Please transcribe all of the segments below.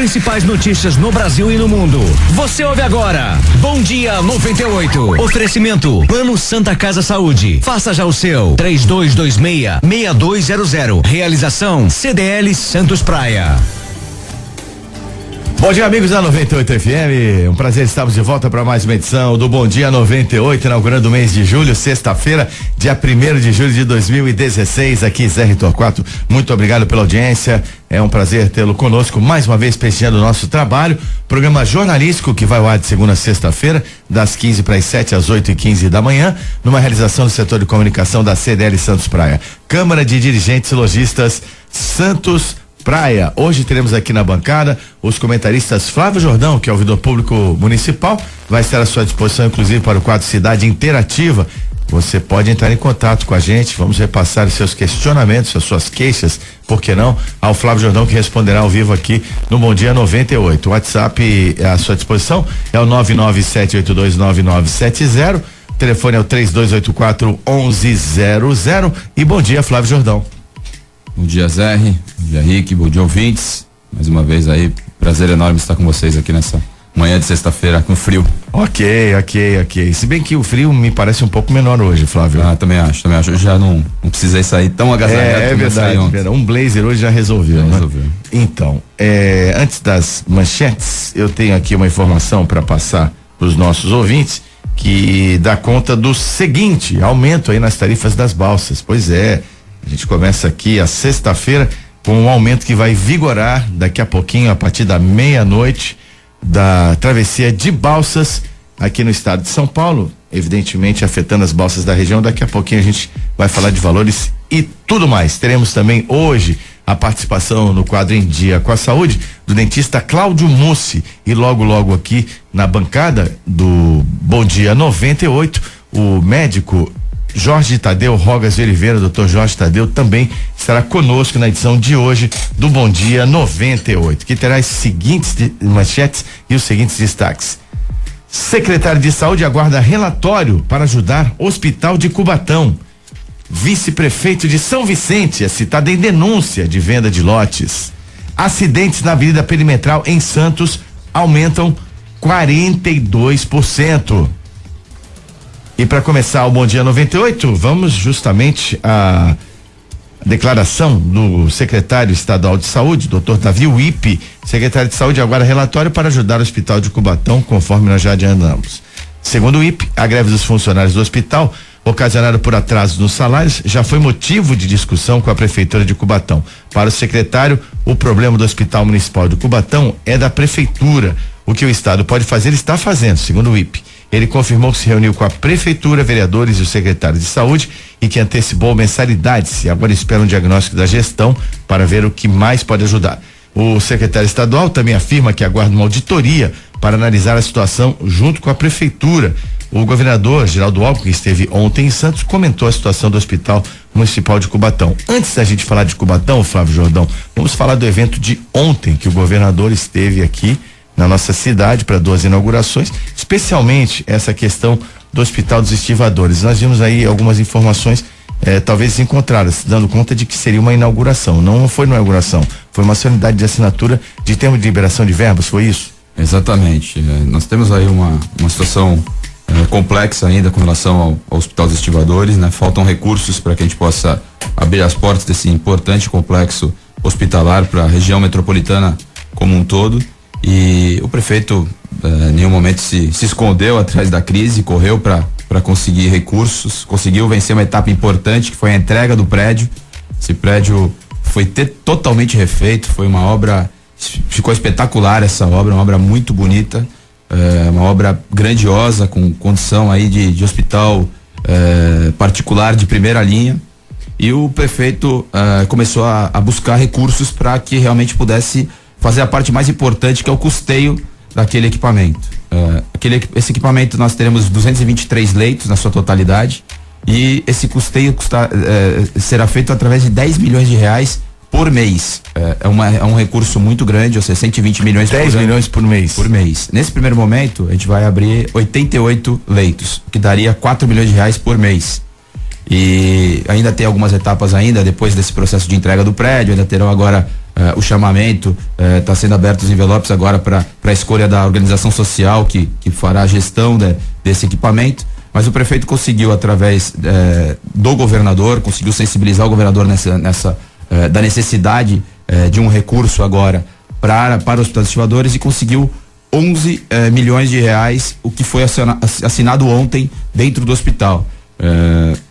principais notícias no Brasil e no mundo. Você ouve agora Bom Dia 98. Oferecimento Plano Santa Casa Saúde. Faça já o seu. 3226-6200. Realização CDL Santos Praia. Bom dia, amigos da 98 FM. Um prazer estarmos de volta para mais uma edição do Bom Dia 98, inaugurando o mês de julho, sexta-feira, dia 1º de julho de 2016. Aqui, Zé Torquato. Muito obrigado pela audiência. É um prazer tê-lo conosco mais uma vez prestigiando o nosso trabalho. Programa jornalístico que vai ao ar de segunda a sexta-feira, das 15 para as 7 às 8h15 da manhã, numa realização do setor de comunicação da CDL Santos Praia. Câmara de Dirigentes e Lojistas Santos Praia. Hoje teremos aqui na bancada os comentaristas Flávio Jordão, que é ouvidor público municipal, vai estar à sua disposição, inclusive, para o quadro Cidade Interativa. Você pode entrar em contato com a gente, vamos repassar os seus questionamentos, as suas queixas, por que não, ao Flávio Jordão, que responderá ao vivo aqui no Bom Dia 98. O WhatsApp à sua disposição é o 997829970, o telefone é o 3284-1100. E bom dia, Flávio Jordão. Bom dia, Zé, bom dia, Rick, bom dia, ouvintes. Mais uma vez aí, prazer enorme estar com vocês aqui nessa manhã de sexta-feira com frio. Ok. Se bem que o frio me parece um pouco menor hoje, Flávio. Também acho. Eu já não precisei sair tão agasalhado. É verdade. Um blazer hoje já resolveu, né? Então, antes das manchetes, eu tenho aqui uma informação para passar para os nossos ouvintes que dá conta do seguinte: aumento aí nas tarifas das balsas. Pois é. A gente começa aqui a sexta-feira com um aumento que vai vigorar daqui a pouquinho, a partir da meia-noite, da travessia de balsas aqui no estado de São Paulo, evidentemente afetando as balsas da região. Daqui a pouquinho a gente vai falar de valores e tudo mais. Teremos também hoje a participação no quadro Em Dia com a Saúde do dentista Cláudio Mussi, e logo aqui na bancada do Bom Dia 98, o médico Jorge Tadeu Rogas de Oliveira, doutor Jorge Tadeu, também estará conosco na edição de hoje do Bom Dia 98, que terá as seguintes manchetes e os seguintes destaques. Secretário de Saúde aguarda relatório para ajudar Hospital de Cubatão. Vice-prefeito de São Vicente é citado em denúncia de venda de lotes. Acidentes na Avenida Perimetral em Santos aumentam 42%. E para começar o Bom Dia 98, vamos justamente à declaração do secretário estadual de saúde, Dr. Davi Wipe. Secretário de Saúde aguarda relatório para ajudar o Hospital de Cubatão, conforme nós já adiantamos. Segundo o Wipe, a greve dos funcionários do hospital, ocasionada por atrasos nos salários, já foi motivo de discussão com a prefeitura de Cubatão. Para o secretário, o problema do Hospital Municipal de Cubatão é da prefeitura. O que o estado pode fazer, ele está fazendo, segundo o Wipe. Ele confirmou que se reuniu com a prefeitura, vereadores e o secretário de saúde e que antecipou mensalidades e agora espera um diagnóstico da gestão para ver o que mais pode ajudar. O secretário estadual também afirma que aguarda uma auditoria para analisar a situação junto com a prefeitura. O governador Geraldo Alckmin, que esteve ontem em Santos, comentou a situação do Hospital Municipal de Cubatão. Antes da gente falar de Cubatão, Flávio Jordão, vamos falar do evento de ontem, que o governador esteve aqui na nossa cidade para 2 inaugurações, especialmente essa questão do Hospital dos Estivadores. Nós vimos aí algumas informações talvez encontradas, dando conta de que seria uma inauguração. Não foi uma inauguração, foi uma solenidade de assinatura de termo de liberação de verbas, foi isso? Exatamente. Nós temos aí uma situação complexa ainda com relação ao Hospital dos Estivadores, né? Faltam recursos para que a gente possa abrir as portas desse importante complexo hospitalar para a região metropolitana como um todo. E o prefeito em nenhum momento se escondeu atrás da crise, correu para conseguir recursos, conseguiu vencer uma etapa importante que foi a entrega do prédio. Esse prédio foi totalmente refeito, foi uma obra, ficou espetacular essa obra, uma obra muito bonita, uma obra grandiosa com condição aí de hospital particular de primeira linha. E o prefeito começou a buscar recursos para que realmente pudesse fazer a parte mais importante, que é o custeio daquele equipamento. Esse equipamento nós teremos 223 leitos na sua totalidade, e esse custeio será feito através de 10 milhões de reais por mês. É um recurso muito grande, ou seja, 120 milhões 10 milhões por mês. Por mês. Nesse primeiro momento, a gente vai abrir 88 leitos, que daria 4 milhões de reais por mês. E ainda tem algumas etapas ainda, depois desse processo de entrega do prédio, ainda terão agora o chamamento, está sendo aberto os envelopes agora para a escolha da organização social que fará a gestão desse equipamento. Mas o prefeito conseguiu, através do governador, conseguiu sensibilizar o governador da necessidade de um recurso agora para os hospitais ativadores, e conseguiu 11 milhões de reais, o que foi assinado ontem dentro do hospital.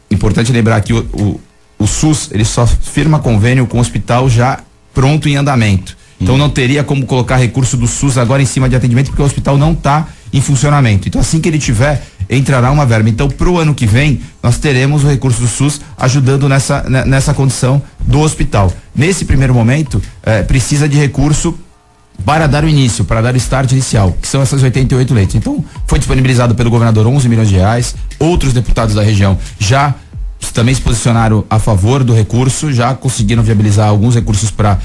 Importante lembrar que o SUS, ele só firma convênio com o hospital já pronto em andamento. Então não teria como colocar recurso do SUS agora em cima de atendimento, porque o hospital não está em funcionamento. Então assim que ele tiver, entrará uma verba. Então pro ano que vem, nós teremos o recurso do SUS ajudando nessa condição do hospital. Nesse primeiro momento, precisa de recurso para dar o início, para dar o start inicial, que são essas 88 leitos. Então, foi disponibilizado pelo governador 11 milhões de reais. Outros deputados da região já também se posicionaram a favor do recurso, já conseguiram viabilizar alguns recursos para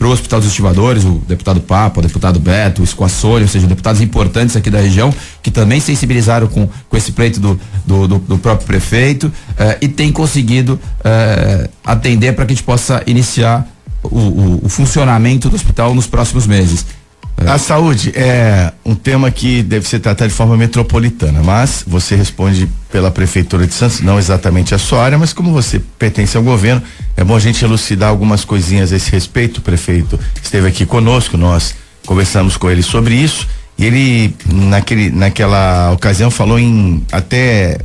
o Hospital dos Estivadores, o deputado Papa, o deputado Beto, o Escoassoli, ou seja, deputados importantes aqui da região, que também sensibilizaram com esse pleito do próprio prefeito, e tem conseguido atender para que a gente possa iniciar o funcionamento do hospital nos próximos meses. A saúde é um tema que deve ser tratado de forma metropolitana, mas você responde pela Prefeitura de Santos, não exatamente a sua área, mas como você pertence ao governo, é bom a gente elucidar algumas coisinhas a esse respeito. O prefeito esteve aqui conosco, nós conversamos com ele sobre isso, e ele naquela ocasião falou em até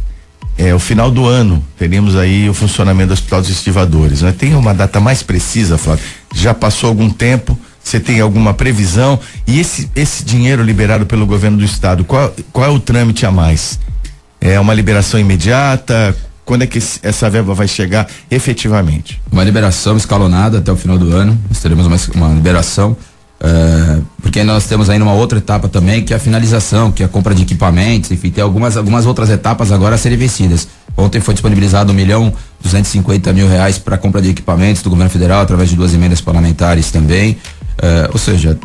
o final do ano teremos aí o funcionamento do Hospital dos Estivadores, né? Tem uma data mais precisa, Flávio? Já passou algum tempo? Você tem alguma previsão? E esse dinheiro liberado pelo governo do estado, qual é o trâmite a mais? É uma liberação imediata? Quando é que essa verba vai chegar efetivamente? Uma liberação escalonada até o final do ano. Nós teremos uma liberação, porque nós temos ainda uma outra etapa também, que é a finalização, que é a compra de equipamentos, enfim, tem algumas outras etapas agora a serem vencidas. Ontem foi disponibilizado R$1.250.000 para compra de equipamentos do governo federal, através de 2 emendas parlamentares também. Ou seja,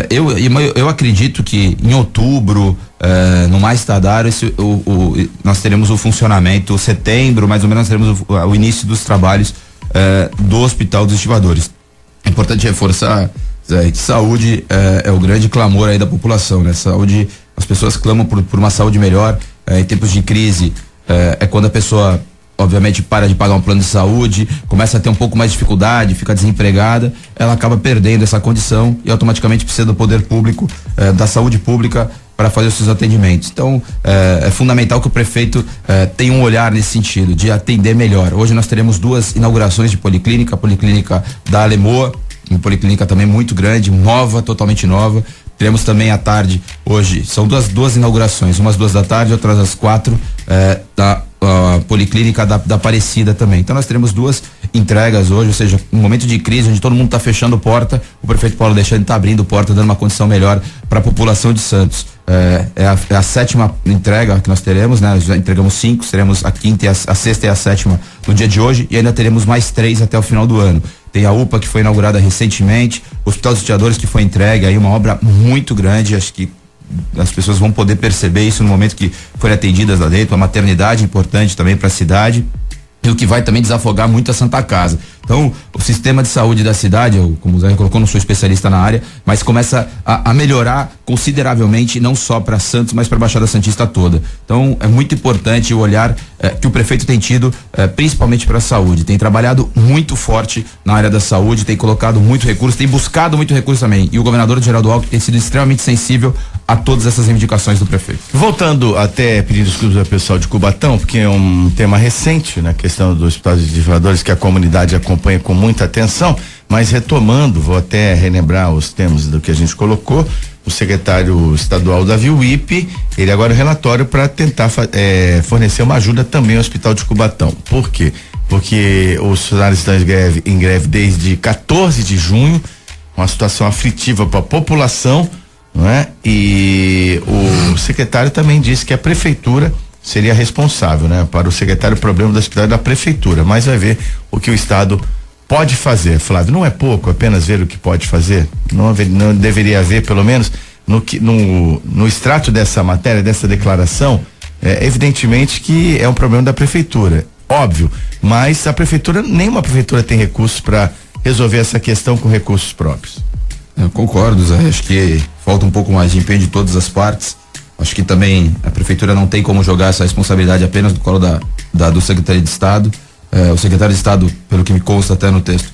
eu acredito que em outubro, no mais tardar, nós teremos o funcionamento, setembro, mais ou menos, teremos o início dos trabalhos do Hospital dos Estivadores. É importante reforçar, Zé, que saúde é o grande clamor aí da população, né? Saúde, as pessoas clamam por uma saúde melhor. Em tempos de crise, é quando a pessoa obviamente para de pagar um plano de saúde, começa a ter um pouco mais de dificuldade, fica desempregada, ela acaba perdendo essa condição e automaticamente precisa do poder público, da saúde pública, para fazer os seus atendimentos. Então, é fundamental que o prefeito tenha um olhar nesse sentido, de atender melhor. Hoje nós teremos 2 inaugurações de policlínica, a policlínica da Alemoa, uma policlínica também muito grande, nova, totalmente nova. Teremos também à tarde, hoje, são duas inaugurações, umas 2 da tarde, outras às 4, da policlínica da Aparecida também. Então nós teremos 2 entregas hoje, ou seja, um momento de crise onde todo mundo está fechando porta, o prefeito Paulo Alexandre está abrindo porta, dando uma condição melhor para a população de Santos. É a 7ª entrega que nós teremos, né? Já entregamos 5, teremos a 5ª, a 6ª e a 7ª no dia de hoje, e ainda teremos mais 3 até o final do ano. Tem a UPA, que foi inaugurada recentemente, o Hospital dos Estivadores, que foi entregue, aí uma obra muito grande, acho que as pessoas vão poder perceber isso no momento que forem atendidas lá dentro, uma maternidade importante também para a cidade, e o que vai também desafogar muito a Santa Casa. Então, o sistema de saúde da cidade, eu, como o Zé colocou, não sou especialista na área, mas começa a melhorar consideravelmente, não só para Santos, mas para a Baixada Santista toda. Então, é muito importante o olhar que o prefeito tem tido, principalmente para a saúde. Tem trabalhado muito forte na área da saúde, tem colocado muito recurso, tem buscado muito recurso também. E o governador Geraldo Alckmin tem sido extremamente sensível a todas essas reivindicações do prefeito. Voltando até pedir desculpas ao pessoal de Cubatão, porque é um tema recente na questão do Hospital dos Estivadores, que a comunidade acompanha com muita atenção, mas retomando, vou até relembrar os termos do que a gente colocou. O secretário estadual Davi Wipe, ele agora é relatório para tentar fornecer uma ajuda também ao Hospital de Cubatão. Por quê? Porque os funcionários estão em greve desde 14 de junho, uma situação aflitiva para a população, não é? E o secretário também disse que a prefeitura seria responsável, né? Para o secretário, o problema do hospital é da prefeitura, mas vai ver o que o estado pode fazer, Flávio. Não é pouco apenas ver o que pode fazer? Não deveria haver, pelo menos, no extrato dessa matéria, dessa declaração, evidentemente que é um problema da prefeitura. óbvio, mas nenhuma prefeitura tem recursos para resolver essa questão com recursos próprios. Eu concordo, Zé, acho que falta um pouco mais de empenho de todas as partes. Acho que também a prefeitura não tem como jogar essa responsabilidade apenas no colo do secretário de Estado. O secretário de Estado, pelo que me consta até no texto,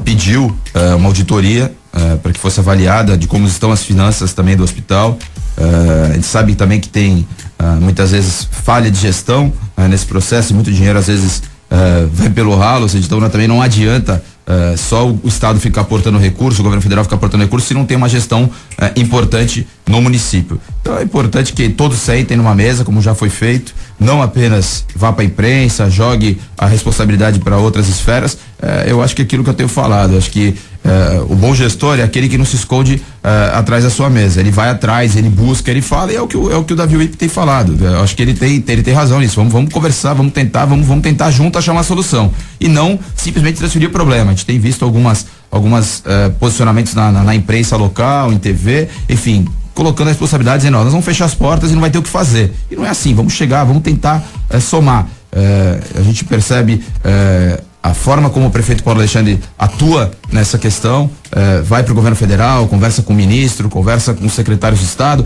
pediu uma auditoria para que fosse avaliada de como estão as finanças também do hospital. A gente sabe também que tem muitas vezes falha de gestão nesse processo, e muito dinheiro às vezes vai pelo ralo, ou seja, então também não adianta só o Estado ficar aportando recurso, o governo federal ficar aportando recurso, se não tem uma gestão importante no município. Então é importante que todos sentem numa mesa, como já foi feito, não apenas vá para a imprensa, jogue a responsabilidade para outras esferas. Eu acho que aquilo que eu tenho falado, acho que o bom gestor é aquele que não se esconde atrás da sua mesa, ele vai atrás, ele busca, ele fala, e é o que o Davi Wipp tem falado. Eu acho que ele tem razão nisso. Vamos conversar, vamos tentar junto achar uma solução e não simplesmente transferir o problema. A gente tem visto algumas posicionamentos na imprensa local, em TV, enfim, colocando a responsabilidade, dizendo, nós vamos fechar as portas e não vai ter o que fazer. E não é assim, vamos chegar, vamos tentar somar. A gente percebe a forma como o prefeito Paulo Alexandre atua nessa questão, vai para o governo federal, conversa com o ministro, conversa com os secretários de Estado,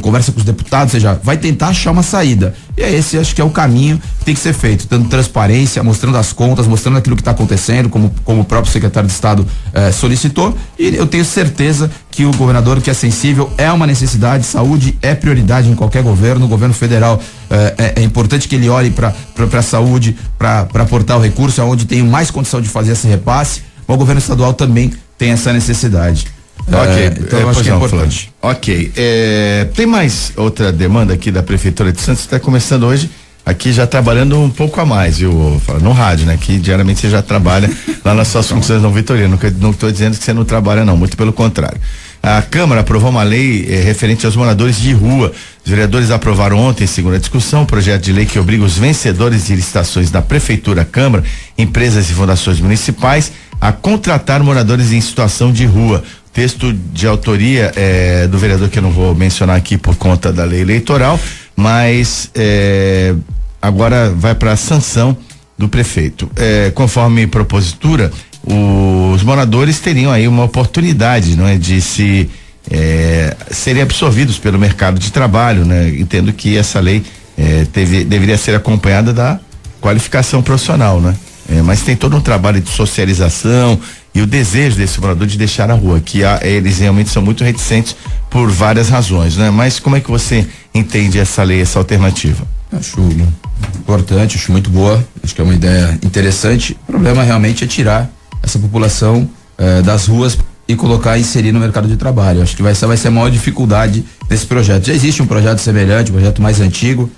conversa com os deputados, ou seja, vai tentar achar uma saída. E esse acho que é o caminho que tem que ser feito, dando transparência, mostrando as contas, mostrando aquilo que está acontecendo, como o próprio secretário de Estado solicitou. E eu tenho certeza que o governador, que é sensível, é uma necessidade, saúde é prioridade em qualquer governo. O governo federal é importante que ele olhe para a saúde, para aportar o recurso, onde tem mais condição de fazer esse repasse. O governo estadual também tem essa necessidade. Então eu acho que é importante. Ok. Tem mais outra demanda aqui da Prefeitura de Santos, está começando hoje aqui já trabalhando um pouco a mais, viu? No rádio, né? Que diariamente você já trabalha lá nas suas funções no Vitorino. Não estou dizendo que você não trabalha, não, muito pelo contrário. A Câmara aprovou uma lei referente aos moradores de rua. Os vereadores aprovaram ontem, segunda discussão, um projeto de lei que obriga os vencedores de licitações da Prefeitura, Câmara, empresas e fundações municipais a contratar moradores em situação de rua. Texto de autoria do vereador, que eu não vou mencionar aqui por conta da lei eleitoral, mas agora vai para a sanção do prefeito. Conforme propositura, os moradores teriam aí uma oportunidade, não é, de serem absorvidos pelo mercado de trabalho, né? Entendo que essa lei deveria ser acompanhada da qualificação profissional, né? Mas tem todo um trabalho de socialização e o desejo desse morador de deixar a rua, que eles realmente são muito reticentes por várias razões, né? Mas como é que você entende essa lei, essa alternativa? Acho importante, acho muito boa, acho que é uma ideia interessante. O problema realmente é tirar essa população das ruas e inserir no mercado de trabalho. Acho que vai ser a maior dificuldade desse projeto. Já existe um projeto semelhante, um projeto mais antigo,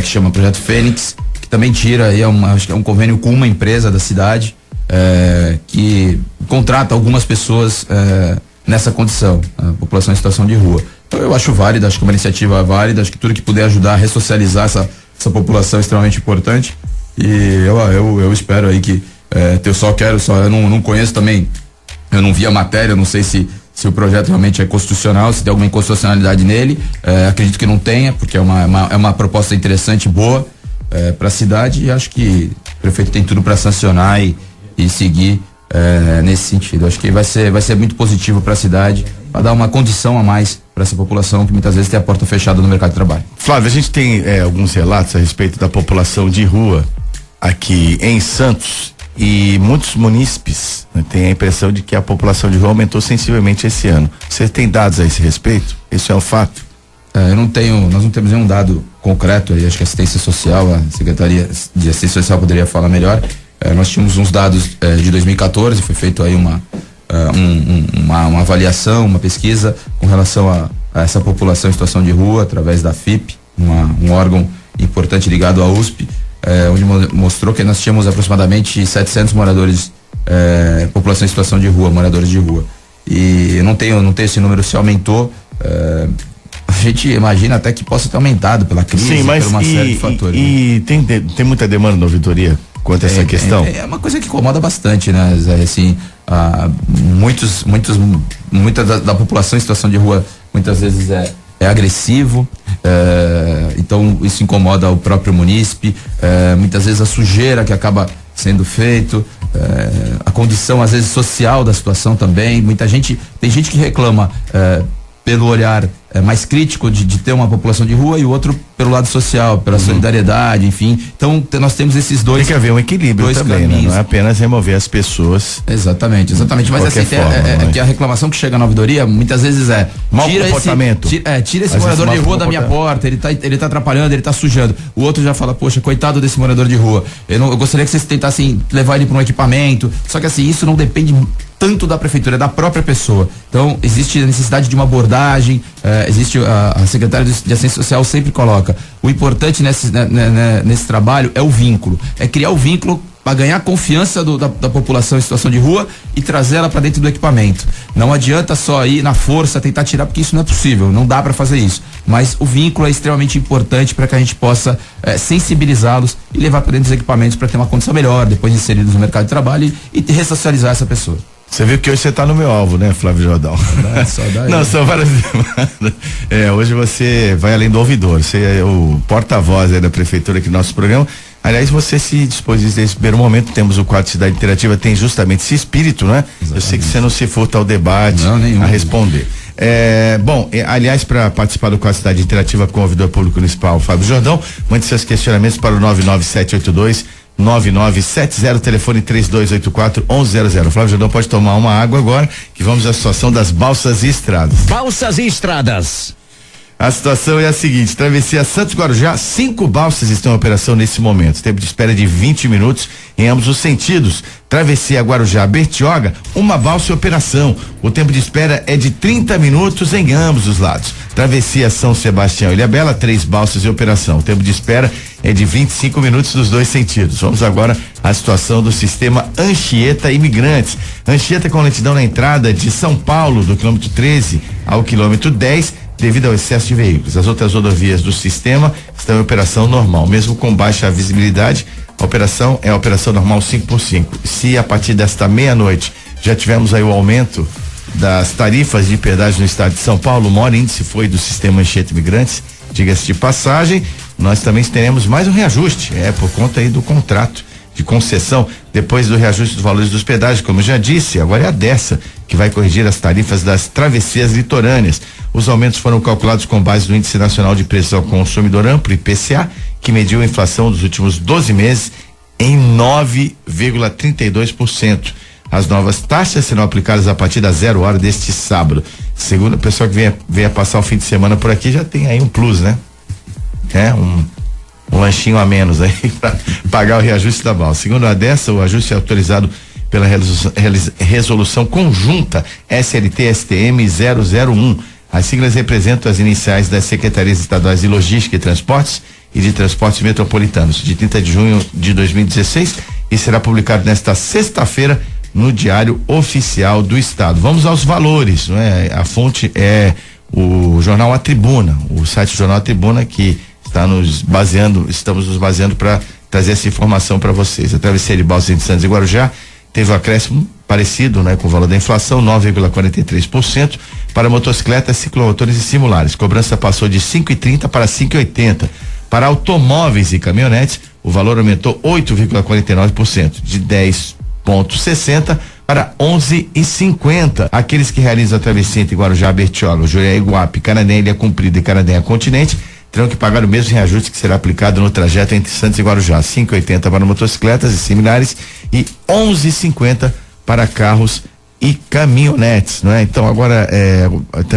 que chama Projeto Fênix, que também tira aí, acho que é um convênio com uma empresa da cidade, que contrata algumas pessoas nessa condição, a população em situação de rua. Então eu acho válido, acho que é uma iniciativa válida, acho que tudo que puder ajudar a ressocializar essa população é extremamente importante. E eu espero aí que eu não conheço também, eu não vi a matéria, eu não sei se o projeto realmente é constitucional, se tem alguma inconstitucionalidade nele, acredito que não tenha, porque é uma proposta interessante, boa para a cidade, e acho que o prefeito tem tudo para sancionar e seguir nesse sentido. Acho que vai ser muito positivo para a cidade, para dar uma condição a mais para essa população que muitas vezes tem a porta fechada no mercado de trabalho. Flávio, a gente tem alguns relatos a respeito da população de rua aqui em Santos, e muitos munícipes, né, têm a impressão de que a população de rua aumentou sensivelmente esse ano. Você tem dados a esse respeito? Isso é um fato? Nós não temos nenhum dado concreto aí, acho que a assistência social, a Secretaria de Assistência Social poderia falar melhor. Nós tínhamos uns dados de 2014, foi feito aí uma avaliação, uma pesquisa com relação a essa população em situação de rua, através da FIP, um órgão importante ligado à USP, onde mostrou que nós tínhamos aproximadamente 700 moradores, população em situação de rua, moradores de rua. E eu não tenho esse número, se aumentou, a gente imagina até que possa ter aumentado pela crise, sim, mas por uma série de fatores. E tem muita demanda na ouvidoria quanto a essa questão? É uma coisa que incomoda bastante, né, Zé? Assim, muita da população em situação de rua muitas vezes é agressivo, Então isso incomoda o próprio munícipe, muitas vezes a sujeira que acaba sendo feito, a condição às vezes social da situação também. Tem gente que reclama pelo olhar mais crítico de ter uma população de rua, e o outro pelo lado social, pela solidariedade, enfim. Então nós temos esses dois. Tem que haver um equilíbrio também, né? Não é apenas remover as pessoas. Exatamente. Mas assim, que a reclamação que chega na ouvidoria muitas vezes mau comportamento. Tira esse morador de rua da minha porta, ele tá atrapalhando, ele tá sujando. O outro já fala, poxa, coitado desse morador de rua. Eu gostaria que vocês tentassem levar ele para um equipamento. Só que assim, isso não depende tanto da prefeitura, é da própria pessoa. Então, existe a necessidade de uma abordagem, existe a secretária de Assistência Social sempre coloca, o importante nesse trabalho é o vínculo, é criar o vínculo para ganhar a confiança da população em situação de rua e trazer ela para dentro do equipamento. Não adianta só ir na força tentar tirar, porque isso não é possível, não dá para fazer isso. Mas o vínculo é extremamente importante para que a gente possa sensibilizá-los e levar para dentro dos equipamentos para ter uma condição melhor, depois de inseridos no mercado de trabalho e ressocializar essa pessoa. Você viu que hoje você está no meu alvo, né, Flávio Jordão? Não, são várias demandas. Hoje você vai além do ouvidor, você é o porta-voz aí da prefeitura aqui no nosso programa. Aliás, você se dispôs nesse primeiro momento, temos o quadro Cidade Interativa, tem justamente esse espírito, né? Exatamente. Eu sei que você não se furta ao debate, a responder. Aliás, para participar do quadro Cidade Interativa com o ouvidor público municipal, Fábio Jordão, mande seus questionamentos para o 99782-9970, telefone 3284-1100. Flávio Jordão pode tomar uma água agora, que vamos à situação das balsas e estradas. Balsas e estradas. A situação é a seguinte: travessia Santos Guarujá, 5 balsas estão em operação nesse momento. Tempo de espera de 20 minutos em ambos os sentidos. Travessia Guarujá Bertioga, 1 balsa em operação. O tempo de espera é de 30 minutos em ambos os lados. Travessia São Sebastião Ilhabela, 3 balsas em operação. O tempo de espera é de 25 minutos nos 2 sentidos. Vamos agora à situação do sistema Anchieta Imigrantes. Anchieta com lentidão na entrada de São Paulo, do quilômetro 13 ao quilômetro 10. Devido ao excesso de veículos. As outras rodovias do sistema estão em operação normal, mesmo com baixa visibilidade. A operação é a operação normal 5x5. Se a partir desta meia-noite já tivemos aí o aumento das tarifas de pedágio no estado de São Paulo, o maior índice foi do sistema Anchieta Imigrantes, diga-se de passagem, nós também teremos mais um reajuste, por conta aí do contrato de concessão, depois do reajuste dos valores dos pedágios, como eu já disse, agora é a dessa que vai corrigir as tarifas das travessias litorâneas. Os aumentos foram calculados com base no Índice Nacional de Preços ao Consumidor Amplo, IPCA, que mediu a inflação dos últimos 12 meses em 9,32%. As novas taxas serão aplicadas a partir das 0 hora deste sábado. Segundo o pessoal que venha passar o fim de semana por aqui, já tem aí um plus, né? Um lanchinho a menos aí para pagar o reajuste da balsa. Segundo a dessa, o ajuste é autorizado pela resolução conjunta SLT-STM 001. As siglas representam as iniciais das Secretarias Estaduais de Logística e Transportes e de Transportes Metropolitanos, de 30 de junho de 2016, e será publicado nesta sexta-feira no Diário Oficial do Estado. Vamos aos valores, não é? A fonte é o jornal A Tribuna, o site do jornal A Tribuna, que estamos nos baseando para trazer essa informação para vocês. A travessia de Balsas de Santos e Guarujá teve um acréscimo parecido, né, com o valor da inflação, 9,43%, para motocicletas, ciclomotores e similares. Cobrança passou de 5,30 para 5,80. Para automóveis e caminhonetes, o valor aumentou 8,49%, de 10,60 para 11,50. Aqueles que realizam a travessia entre Guarujá, Bertioga, Jurerê, Iguape, Canadenha, Ilha Comprida e Canadenha Continente terão que pagar o mesmo reajuste que será aplicado no trajeto entre Santos e Guarujá, 5,80 para motocicletas e similares e 11,50 para carros e caminhonetes, não é? Então agora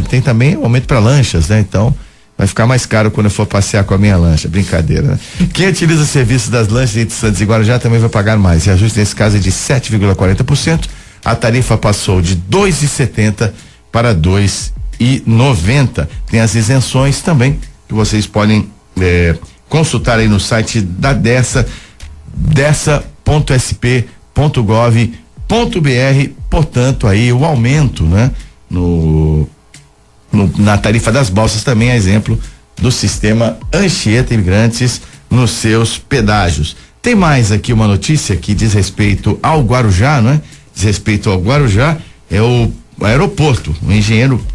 tem também o aumento para lanchas, né? Então vai ficar mais caro quando eu for passear com a minha lancha, brincadeira, né? Quem utiliza o serviço das lanchas entre Santos e Guarujá também vai pagar mais. O reajuste nesse caso é de 7,40%. A tarifa passou de 2,70 para 2,90. Tem as isenções também que vocês podem consultar aí no site da dessa.sp.gov.br. Portanto, aí o aumento, né, na tarifa das balsas também é exemplo do sistema Anchieta Imigrantes nos seus pedágios. Tem mais aqui uma notícia que diz respeito ao Guarujá, não é? Diz respeito ao Guarujá, é o aeroporto. O engenheiro,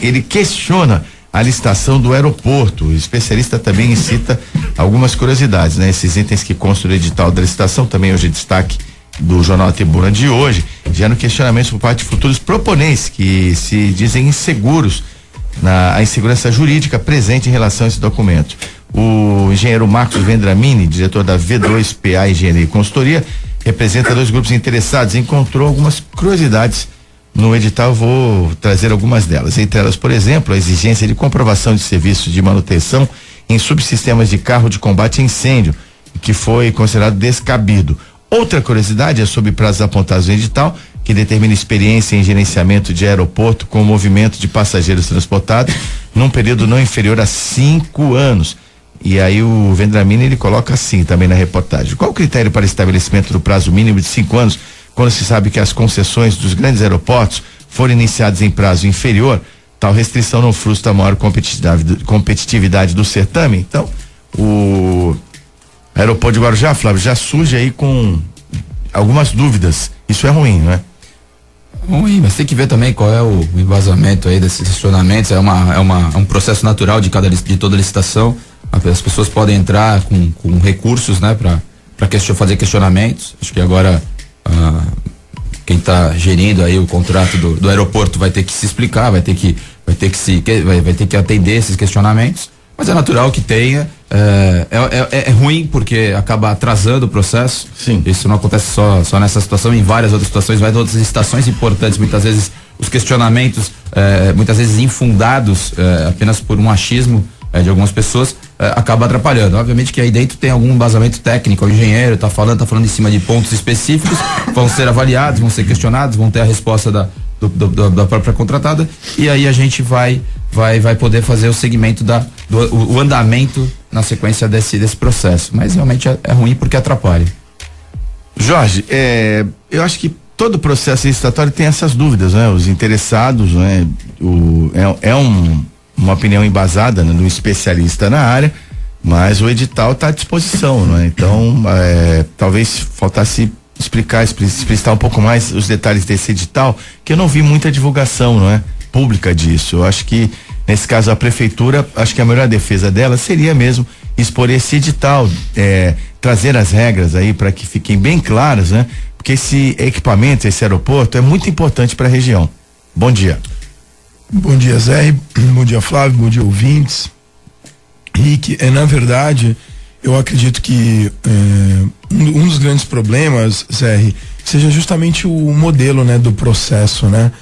ele questiona a licitação do aeroporto. O especialista também cita algumas curiosidades, né? Esses itens que constam do edital da licitação, também hoje destaque do Jornal Tribuna de hoje, geram questionamentos por parte de futuros proponentes que se dizem inseguros a insegurança jurídica presente em relação a esse documento. O engenheiro Marcos Vendramini, diretor da V2PA Engenharia e Consultoria, representa 2 grupos interessados e encontrou algumas curiosidades no edital. Vou trazer algumas delas. Entre elas, por exemplo, a exigência de comprovação de serviços de manutenção em subsistemas de carro de combate a incêndio, que foi considerado descabido. Outra curiosidade é sobre prazos apontados no edital, que determina experiência em gerenciamento de aeroporto com o movimento de passageiros transportados num período não inferior a 5 anos. E aí o Vendramini, ele coloca assim também na reportagem: qual o critério para estabelecimento do prazo mínimo de 5 anos, quando se sabe que as concessões dos grandes aeroportos foram iniciadas em prazo inferior? Tal restrição não frustra a maior competitividade do certame. Então, o aeroporto de Guarujá, Flávio, já surge aí com algumas dúvidas. Isso é ruim, não é? Ruim, mas tem que ver também qual é o embasamento aí desses questionamentos. É um processo natural de toda licitação. As pessoas podem entrar com recursos, né, para fazer questionamentos. Acho que agora quem está gerindo aí o contrato do aeroporto vai ter que se explicar, vai ter que atender esses questionamentos. Mas é natural que tenha. É ruim porque acaba atrasando o processo. Sim. Isso não acontece só nessa situação, em várias outras situações, várias outras licitações importantes. Muitas vezes os questionamentos, muitas vezes infundados, apenas por um achismo de algumas pessoas, acaba atrapalhando. Obviamente que aí dentro tem algum embasamento técnico, o engenheiro tá falando em cima de pontos específicos, vão ser avaliados, vão ser questionados, vão ter a resposta da própria contratada, e aí a gente vai poder fazer o segmento o andamento na sequência desse processo. Mas realmente é ruim porque atrapalha. Jorge, eu acho que todo processo licitatório tem essas dúvidas, né? Os interessados, né? Uma opinião embasada, né, do especialista na área, mas o edital está à disposição, né? Então, talvez faltasse explicitar um pouco mais os detalhes desse edital, que eu não vi muita divulgação, não é, pública disso. Eu acho que nesse caso a prefeitura, acho que a melhor defesa dela seria mesmo expor esse edital, trazer as regras aí para que fiquem bem claras, né? Porque esse equipamento, esse aeroporto é muito importante para a região. Bom dia. Bom dia, Zé. Bom dia, Flávio. Bom dia, ouvintes. Rick, na verdade, eu acredito que um dos grandes problemas, Zé, seja justamente o modelo, né, do processo, né?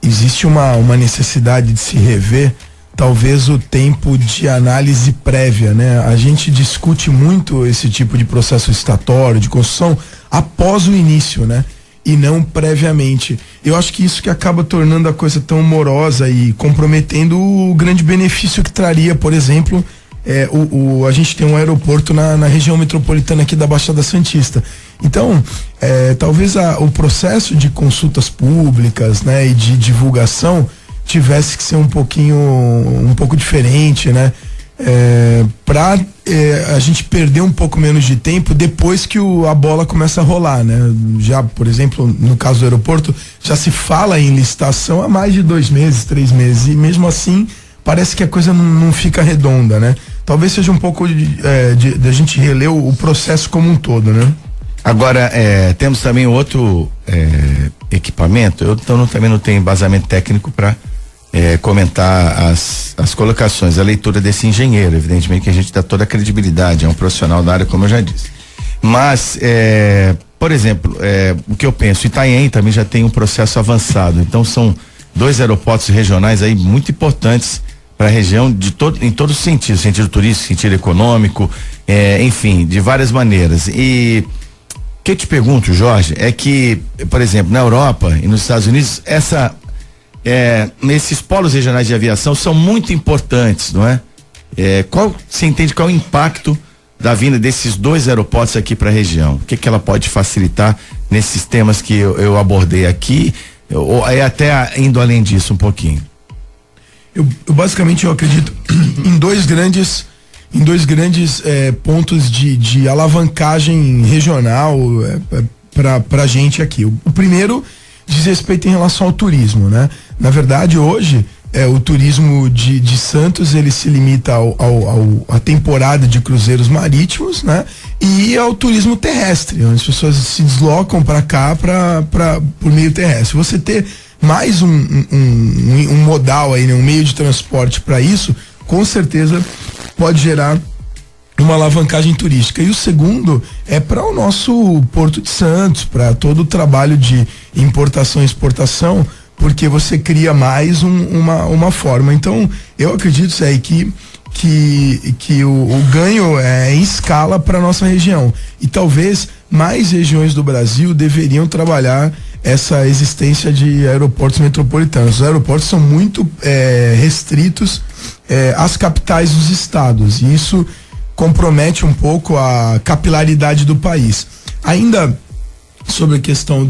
Existe uma necessidade de se rever, talvez, o tempo de análise prévia, né? A gente discute muito esse tipo de processo licitatório, de construção, após o início, né? E não previamente. Eu acho que isso que acaba tornando a coisa tão morosa e comprometendo o grande benefício que traria, por exemplo, a gente tem um aeroporto na região metropolitana aqui da Baixada Santista. Então, talvez o processo de consultas públicas, né, e de divulgação tivesse que ser um pouco diferente, né? Para a gente perder um pouco menos de tempo depois que a bola começa a rolar, né? Já, por exemplo, no caso do aeroporto, já se fala em licitação há mais de 2 meses, 3 meses, e mesmo assim parece que a coisa não fica redonda, né? Talvez seja um pouco de a gente reler o processo como um todo, né? Agora, temos também outro equipamento. Eu também não tenho embasamento técnico para comentar as colocações, a leitura desse engenheiro. Evidentemente que a gente dá toda a credibilidade, é um profissional da área, como eu já disse. Mas, por exemplo, o que eu penso, Itanhaém também já tem um processo avançado. Então são 2 aeroportos regionais aí muito importantes para a região em todos os sentidos, sentido turístico, sentido econômico, enfim, de várias maneiras. E o que eu te pergunto, Jorge, é que, por exemplo, na Europa e nos Estados Unidos, nesses polos regionais de aviação são muito importantes, não é? Você entende qual é o impacto da vinda desses 2 aeroportos aqui para a região? O que ela pode facilitar nesses temas que eu abordei aqui, ou até indo além disso um pouquinho? Eu basicamente acredito em dois grandes pontos de alavancagem regional para a gente aqui. O primeiro diz respeito em relação ao turismo, né? Na verdade, hoje o turismo de Santos, ele se limita à temporada de cruzeiros marítimos, né? E ao turismo terrestre, onde as pessoas se deslocam para cá por meio terrestre. Você ter mais um modal aí, né? Um meio de transporte para isso, com certeza pode gerar uma alavancagem turística. E o segundo é para o nosso Porto de Santos, para todo o trabalho de importação e exportação, porque você cria mais uma forma. Então, eu acredito, Zé, que o ganho é em escala para nossa região. E talvez mais regiões do Brasil deveriam trabalhar essa existência de aeroportos metropolitanos. Os aeroportos são muito restritos às capitais dos estados, e isso compromete um pouco a capilaridade do país. Ainda sobre a questão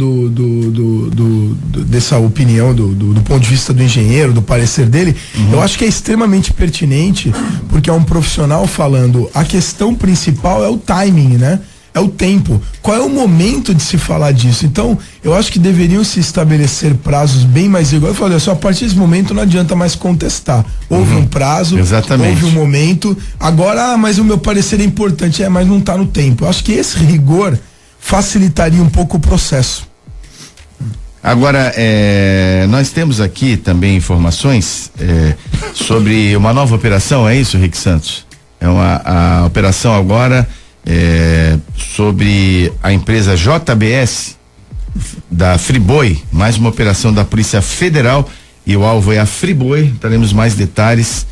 dessa opinião do ponto de vista do engenheiro, do parecer dele, eu acho que é extremamente pertinente, porque é um profissional falando, a questão principal é o timing, né? É o tempo. Qual é o momento de se falar disso? Então, eu acho que deveriam se estabelecer prazos bem mais rigorosos. Eu falei, só a partir desse momento não adianta mais contestar. Houve um prazo, exatamente. Houve um momento. Agora, mas o meu parecer é importante, mas não está no tempo. Eu acho que esse rigor facilitaria um pouco o processo. Agora, nós temos aqui também informações sobre uma nova operação, é isso, Rick Santos? A operação agora sobre a empresa JBS da Friboi, mais uma operação da Polícia Federal, e o alvo é a Friboi. Teremos mais detalhes.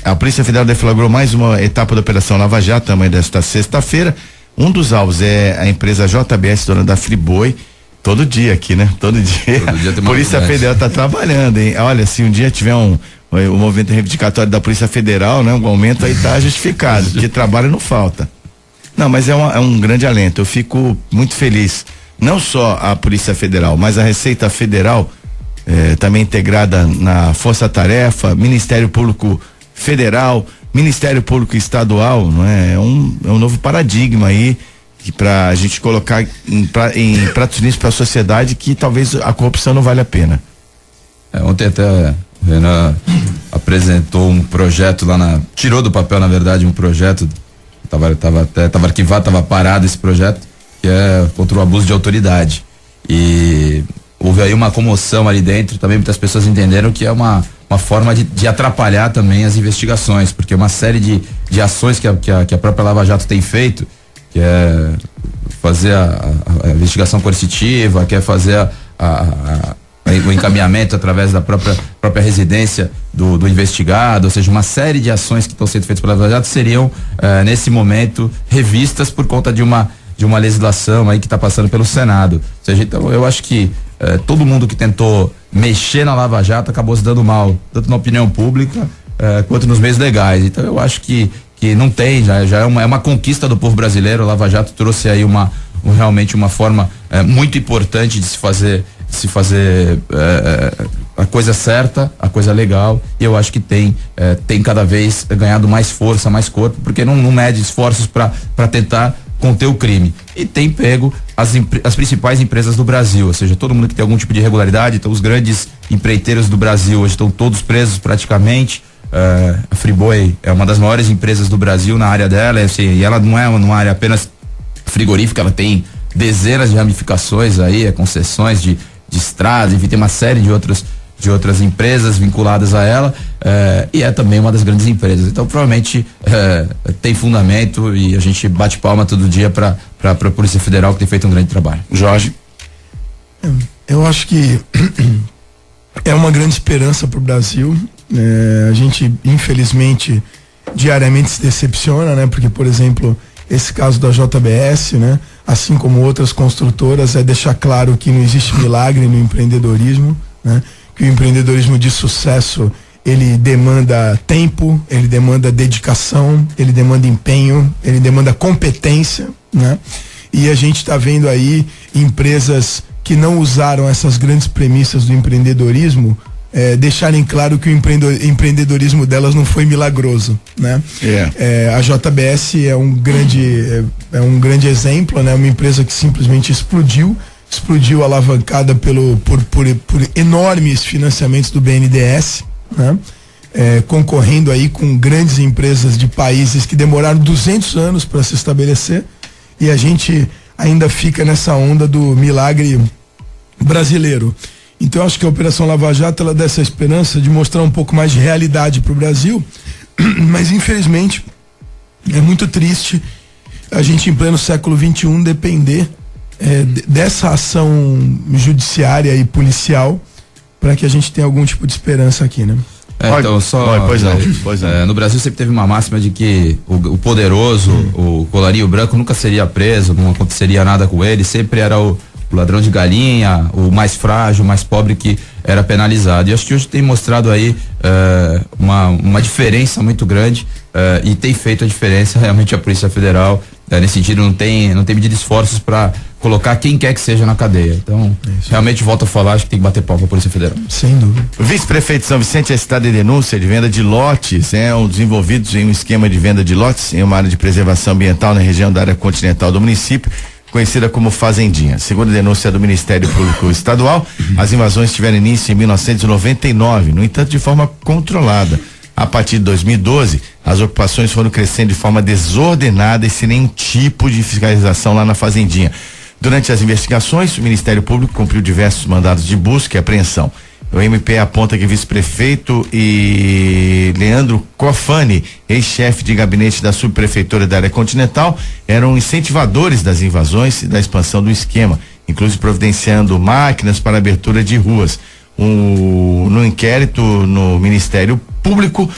A Polícia Federal deflagrou mais uma etapa da Operação Lava Jato também desta sexta-feira. Um dos alvos é a empresa JBS, dona da Friboi. Todo dia aqui, né? Todo dia Polícia Federal tá trabalhando, hein? Olha, se um dia tiver um movimento reivindicatório da Polícia Federal, né? Um aumento aí tá justificado, porque trabalho não falta. Não, mas é um grande alento. Eu fico muito feliz. Não só a Polícia Federal, mas a Receita Federal, também integrada na Força Tarefa, Ministério Público Federal, Ministério Público Estadual, não é? É um novo paradigma aí para a gente colocar em pratos limpos para a sociedade, que talvez a corrupção não vale a pena. Ontem até o Renan apresentou um projeto lá tirou do papel, na verdade, um projeto, tava arquivado, estava parado esse projeto, que é contra o abuso de autoridade, e houve aí uma comoção ali dentro, também muitas pessoas entenderam que é uma forma de atrapalhar também as investigações, porque uma série de ações que a própria Lava Jato tem feito, que é fazer a investigação coercitiva, quer fazer o encaminhamento através da própria residência do investigado, ou seja, uma série de ações que estão sendo feitas pela Lava Jato seriam nesse momento revistas por conta de uma legislação aí que está passando pelo Senado. Ou seja, então eu acho que todo mundo que tentou mexer na Lava Jato acabou se dando mal, tanto na opinião pública quanto nos meios legais. Então eu acho que não tem, já é uma conquista do povo brasileiro. A Lava Jato trouxe aí realmente uma forma muito importante de se fazer a coisa certa, a coisa legal, e eu acho que tem cada vez ganhado mais força, mais corpo, porque não mede esforços para tentar conter o crime, e tem pego as principais empresas do Brasil, ou seja, todo mundo que tem algum tipo de irregularidade. Então os grandes empreiteiros do Brasil hoje estão todos presos praticamente. A Friboi é uma das maiores empresas do Brasil na área dela, e ela não é uma área apenas frigorífica, ela tem dezenas de ramificações aí, concessões de estradas, enfim, tem uma série de outras empresas vinculadas a ela, e é também uma das grandes empresas. Então provavelmente tem fundamento, e a gente bate palma todo dia para a Polícia Federal, que tem feito um grande trabalho. Jorge? Eu acho que é uma grande esperança para o Brasil. A gente, infelizmente, diariamente se decepciona, né? Porque, por exemplo, esse caso da JBS, né? Assim como outras construtoras, é deixar claro que não existe milagre no empreendedorismo, né? Que o empreendedorismo de sucesso, ele demanda tempo, ele demanda dedicação, ele demanda empenho, ele demanda competência, né? E a gente está vendo aí empresas que não usaram essas grandes premissas do empreendedorismo deixarem claro que o empreendedorismo delas não foi milagroso, né? A JBS é um grande exemplo, né? Uma empresa que simplesmente explodiu alavancada por enormes financiamentos do BNDES, né? Concorrendo aí com grandes empresas de países que demoraram 200 anos para se estabelecer, e a gente ainda fica nessa onda do milagre brasileiro. Então eu acho que a Operação Lava Jato, ela dá essa esperança de mostrar um pouco mais de realidade para o Brasil, mas infelizmente é muito triste a gente em pleno século XXI depender dessa ação judiciária e policial para que a gente tenha algum tipo de esperança aqui, né? Então no Brasil sempre teve uma máxima de que o poderoso, o colarinho branco nunca seria preso, não aconteceria nada com ele, sempre era o ladrão de galinha, o mais frágil, o mais pobre que era penalizado. E acho que hoje tem mostrado aí uma diferença muito grande e tem feito a diferença realmente a Polícia Federal. Nesse sentido, não tem medido esforços para colocar quem quer que seja na cadeia. Então, realmente, volto a falar, acho que tem que bater palma para a Polícia Federal. Sem dúvida. O vice-prefeito de São Vicente é citado em denúncia de venda de lotes, dos envolvidos em um esquema de venda de lotes em uma área de preservação ambiental na região da área continental do município, conhecida como Fazendinha. Segundo a denúncia do Ministério Público Estadual, as invasões tiveram início em 1999, no entanto, de forma controlada. A partir de 2012, as ocupações foram crescendo de forma desordenada e sem nenhum tipo de fiscalização lá na Fazendinha. Durante as investigações, o Ministério Público cumpriu diversos mandados de busca e apreensão. O MP aponta que vice-prefeito e Leandro Cofani, ex-chefe de gabinete da subprefeitura da área continental, eram incentivadores das invasões e da expansão do esquema, inclusive providenciando máquinas para abertura de ruas. No inquérito no Ministério Público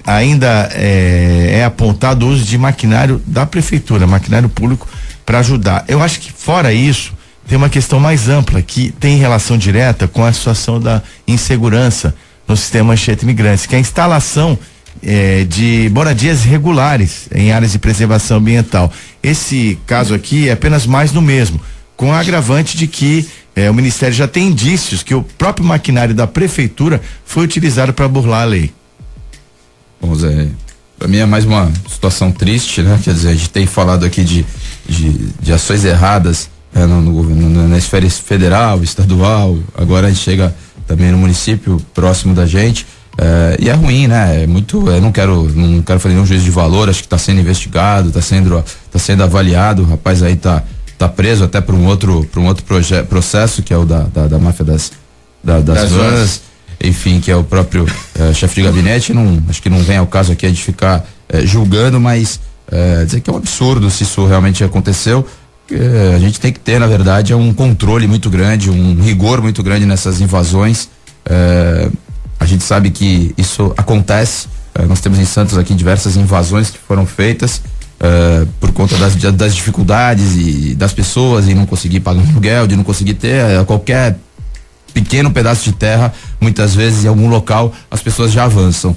ainda é apontado o uso de maquinário da prefeitura, maquinário público, para ajudar. Eu acho que fora isso tem uma questão mais ampla que tem relação direta com a situação da insegurança no sistema Anchieta Imigrantes, que é a instalação de moradias regulares em áreas de preservação ambiental. Esse caso aqui é apenas mais do mesmo, com a agravante de que o Ministério já tem indícios que o próprio maquinário da prefeitura foi utilizado para burlar a lei. Bom, Zé, para mim é mais uma situação triste, né? Quer dizer, a gente tem falado aqui de ações erradas na esfera federal, estadual, agora a gente chega também no município próximo da gente, e é ruim, né? Não quero fazer nenhum juízo de valor, acho que está sendo investigado, está sendo avaliado, o rapaz aí tá preso até por um outro processo, que é o da máfia das vans, enfim, que é o próprio chefe de gabinete. Acho que não vem ao caso aqui a gente ficar julgando, mas dizer que é um absurdo se isso realmente aconteceu. A gente tem que ter, na verdade, um controle muito grande, um rigor muito grande nessas invasões. A gente sabe que isso acontece. Nós temos em Santos aqui diversas invasões que foram feitas por conta das dificuldades e das pessoas e não conseguir pagar um aluguel, de não conseguir ter qualquer pequeno pedaço de terra, muitas vezes em algum local as pessoas já avançam.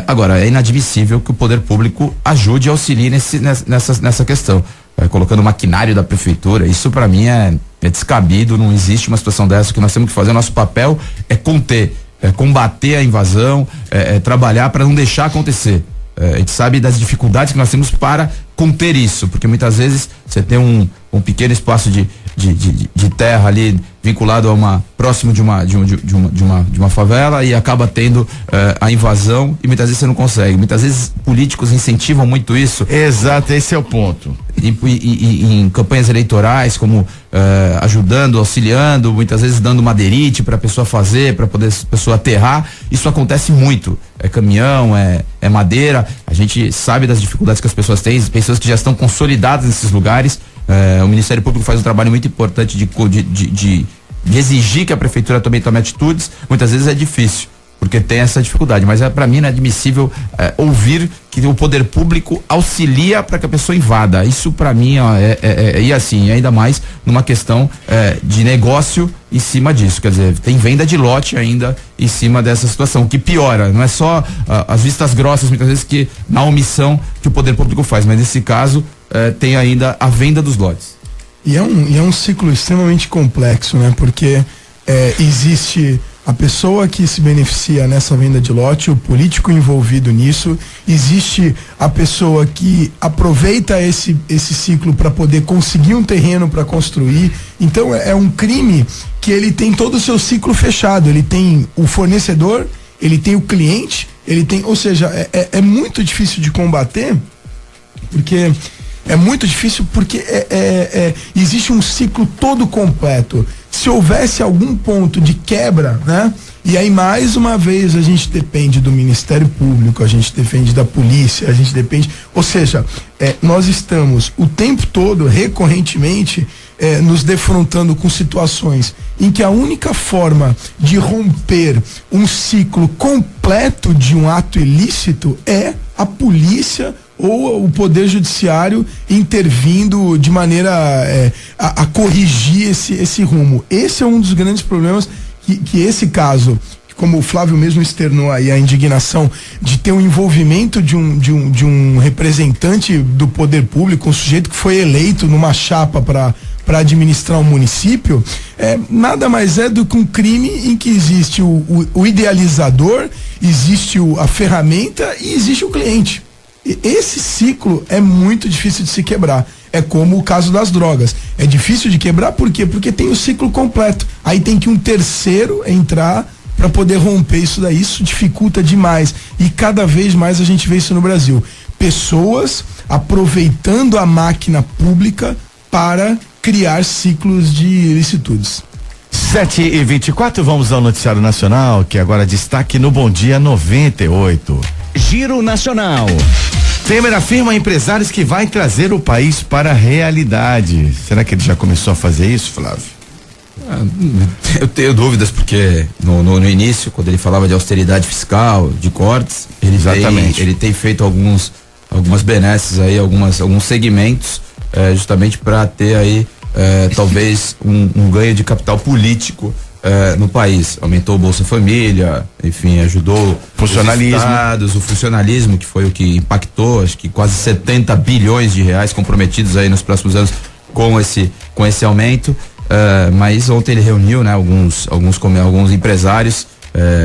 Agora, é inadmissível que o poder público ajude e auxilie nessa questão, colocando maquinário da prefeitura. Isso para mim é descabido, não existe uma situação dessa. O que nós temos que fazer, o nosso papel é conter, combater a invasão, trabalhar para não deixar acontecer. A gente sabe das dificuldades que nós temos para conter isso, porque muitas vezes você tem um pequeno espaço de terra ali vinculado próximo de uma favela e acaba tendo a invasão, e muitas vezes você não consegue. Muitas vezes políticos incentivam muito isso. Exato, esse é o ponto. Em campanhas eleitorais, como ajudando, auxiliando, muitas vezes dando madeirite para a pessoa fazer, para poder a pessoa aterrar. Isso acontece muito. É caminhão, é madeira. A gente sabe das dificuldades que as pessoas têm, pessoas que já estão consolidadas nesses lugares. O Ministério Público faz um trabalho muito importante de exigir que a prefeitura também tome atitudes. Muitas vezes é difícil, porque tem essa dificuldade, mas para mim não é admissível ouvir que o poder público auxilia para que a pessoa invada. Isso para mim e assim, ainda mais numa questão de negócio em cima disso. Quer dizer, tem venda de lote ainda em cima dessa situação, que piora. Não é só as vistas grossas, muitas vezes, que na omissão que o poder público faz, mas nesse caso tem ainda a venda dos lotes. E é um ciclo extremamente complexo, né? Porque existe a pessoa que se beneficia nessa venda de lote, o político envolvido nisso, existe a pessoa que aproveita esse ciclo para poder conseguir um terreno para construir. Então é um crime que ele tem todo o seu ciclo fechado. Ele tem o fornecedor, ele tem o cliente, ele tem, ou seja, é muito difícil de combater, porque é muito difícil porque existe um ciclo todo completo. Se houvesse algum ponto de quebra, né? E aí, mais uma vez, a gente depende do Ministério Público, a gente depende da polícia, a gente depende, ou seja, nós estamos o tempo todo, recorrentemente, nos defrontando com situações em que a única forma de romper um ciclo completo de um ato ilícito é a polícia ou o Poder Judiciário intervindo de maneira a corrigir esse rumo. Esse é um dos grandes problemas que esse caso, como o Flávio mesmo externou aí a indignação de ter um envolvimento de um representante do poder público, um sujeito que foi eleito numa chapa para administrar um município, nada mais é do que um crime em que existe o idealizador, existe a ferramenta e existe o cliente. Esse ciclo é muito difícil de se quebrar. É como o caso das drogas. É difícil de quebrar, por quê? Porque tem o ciclo completo. Aí tem que um terceiro entrar para poder romper isso daí. Isso dificulta demais. E cada vez mais a gente vê isso no Brasil. Pessoas aproveitando a máquina pública para criar ciclos de ilicitudes. 7h24, vamos ao noticiário nacional, que agora destaque no Bom Dia 98. Giro Nacional. Temer afirma a empresários que vai trazer o país para a realidade. Será que ele já começou a fazer isso, Flávio? Eu tenho dúvidas, porque no início, quando ele falava de austeridade fiscal, de cortes, ele tem feito algumas benesses aí, alguns segmentos, justamente para ter aí talvez um ganho de capital político no país. Aumentou o Bolsa Família, enfim, ajudou funcionalismo. Os estados, o funcionalismo, que foi o que impactou, acho que quase 70 bilhões de reais comprometidos aí nos próximos anos com esse aumento. Mas ontem ele reuniu, né, alguns empresários.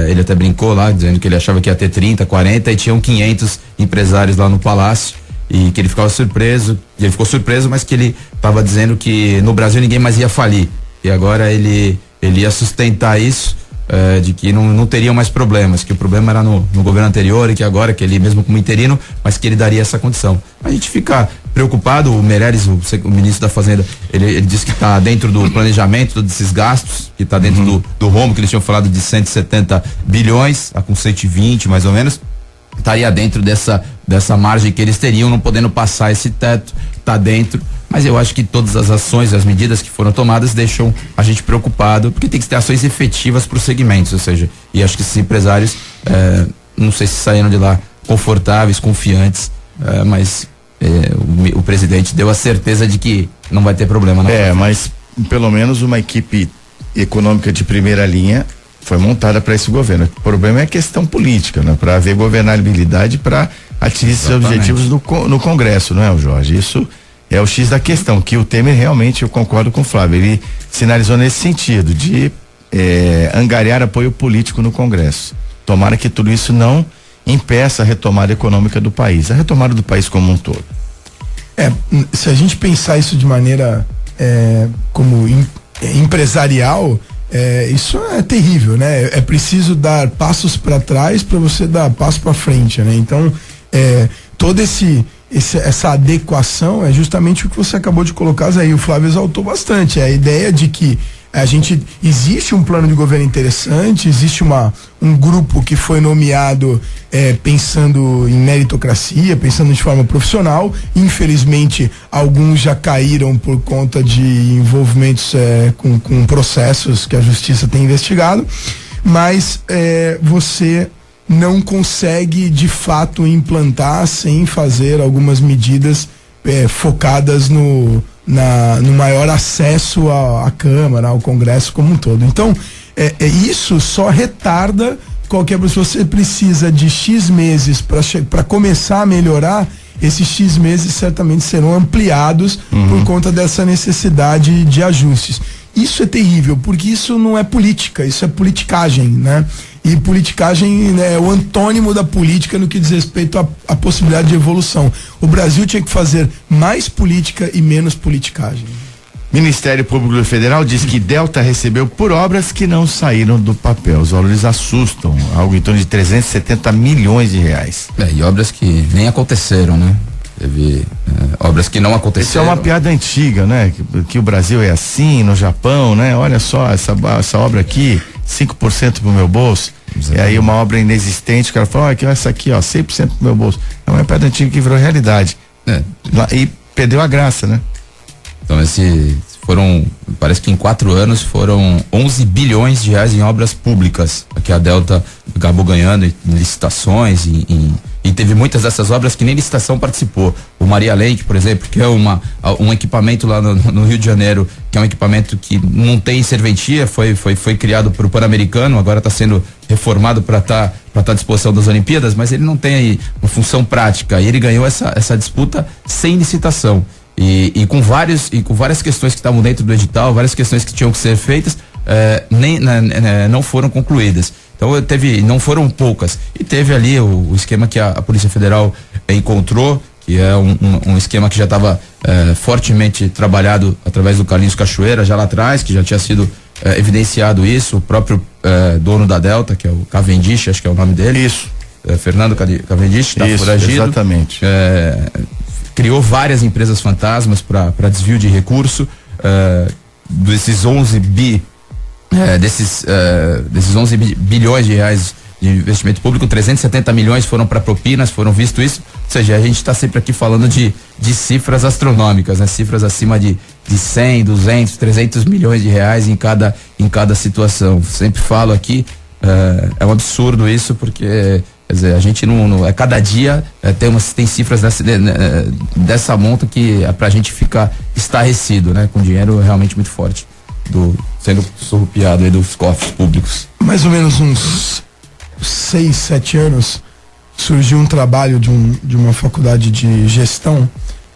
Ele até brincou lá, dizendo que ele achava que ia ter 30, 40 e tinham 500 empresários lá no Palácio, e que ele ficava surpreso, e ele ficou surpreso, mas que ele estava dizendo que no Brasil ninguém mais ia falir, e agora ele ia sustentar isso, de que não teriam mais problemas, que o problema era no governo anterior, e que agora, que ele mesmo como interino, mas que ele daria essa condição. A gente fica preocupado. O Meirelles, o ministro da Fazenda, ele disse que está dentro do planejamento desses gastos, que está dentro do rombo, que eles tinham falado de 170 bilhões, tá com 120 mais ou menos, estaria dentro dessa margem que eles teriam, não podendo passar esse teto, tá dentro. Mas eu acho que todas as ações, as medidas que foram tomadas deixam a gente preocupado, porque tem que ter ações efetivas para os segmentos, ou seja, e acho que esses empresários, não sei se saíram de lá confortáveis, confiantes, mas o presidente deu a certeza de que não vai ter problema. Mas pelo menos uma equipe econômica de primeira linha foi montada para esse governo. O problema é a questão política, né? Para haver governabilidade, para atingir seus objetivos no Congresso, não é, Jorge? Isso é o X da questão, que o Temer realmente, eu concordo com o Flávio, ele sinalizou nesse sentido, de angariar apoio político no Congresso. Tomara que tudo isso não impeça a retomada econômica do país, a retomada do país como um todo. Se a gente pensar isso de maneira como empresarial, isso é terrível, né? É preciso dar passos para trás para você dar passo para frente, né? Então, toda essa adequação é justamente o que você acabou de colocar, Zé, e o Flávio exaltou bastante, a ideia de que existe um plano de governo interessante, existe um grupo que foi nomeado pensando em meritocracia, pensando de forma profissional. Infelizmente, alguns já caíram por conta de envolvimentos com processos que a justiça tem investigado, mas você não consegue de fato implantar sem fazer algumas medidas focadas no maior acesso à Câmara, ao Congresso como um todo. Então, isso só retarda qualquer pessoa. Você precisa de X meses para começar a melhorar. Esses X meses certamente serão ampliados por conta dessa necessidade de ajustes. Isso é terrível, porque isso não é política, isso é politicagem, né? E politicagem é o antônimo da política no que diz respeito à possibilidade de evolução. O Brasil tinha que fazer mais política e menos politicagem. Ministério Público Federal diz que Delta recebeu por obras que não saíram do papel. Os valores assustam, algo em torno de 370 milhões de reais. E obras que nem aconteceram, né? Teve obras que não aconteceram. Isso é uma piada antiga, né? Que o Brasil é assim, no Japão, né? Olha só, essa obra aqui, 5% pro meu bolso. Exatamente. E aí uma obra inexistente, o cara fala, que essa aqui, 100% pro meu bolso. É uma piada antiga que virou realidade. E perdeu a graça, né? Então parece que em 4 anos foram 11 bilhões de reais em obras públicas, que a Delta acabou ganhando em licitações, e teve muitas dessas obras que nem licitação participou. O Maria Lake, por exemplo, que é um equipamento lá no Rio de Janeiro, que é um equipamento que não tem serventia, foi criado para o Pan-Americano, agora está sendo reformado para estar à disposição das Olimpíadas, mas ele não tem aí uma função prática, e ele ganhou essa disputa sem licitação. E com várias questões que estavam dentro do edital, várias questões que tinham que ser feitas, não foram concluídas. Então não foram poucas. E teve ali o esquema que a Polícia Federal encontrou, que é um esquema que já estava fortemente trabalhado através do Carlinhos Cachoeira, já lá atrás, que já tinha sido evidenciado isso. O próprio dono da Delta, que é o Cavendish, acho que é o nome dele. Isso. Fernando Cavendish, está foragido. Exatamente. Criou várias empresas fantasmas para desvio de recurso, desses 11 bilhões de reais de investimento público, 370 milhões foram para propinas, foram visto isso. Ou seja, a gente está sempre aqui falando de cifras astronômicas, né? Cifras acima de 100, 200, 300 milhões de reais em cada situação. Sempre falo aqui, é um absurdo isso, porque quer dizer, a gente não cada dia tem cifras dessa monta que é pra gente ficar estarrecido, né? Com dinheiro realmente muito forte sendo surrupiado aí dos cofres públicos. Mais ou menos uns 6, 7 anos surgiu um trabalho de uma faculdade de gestão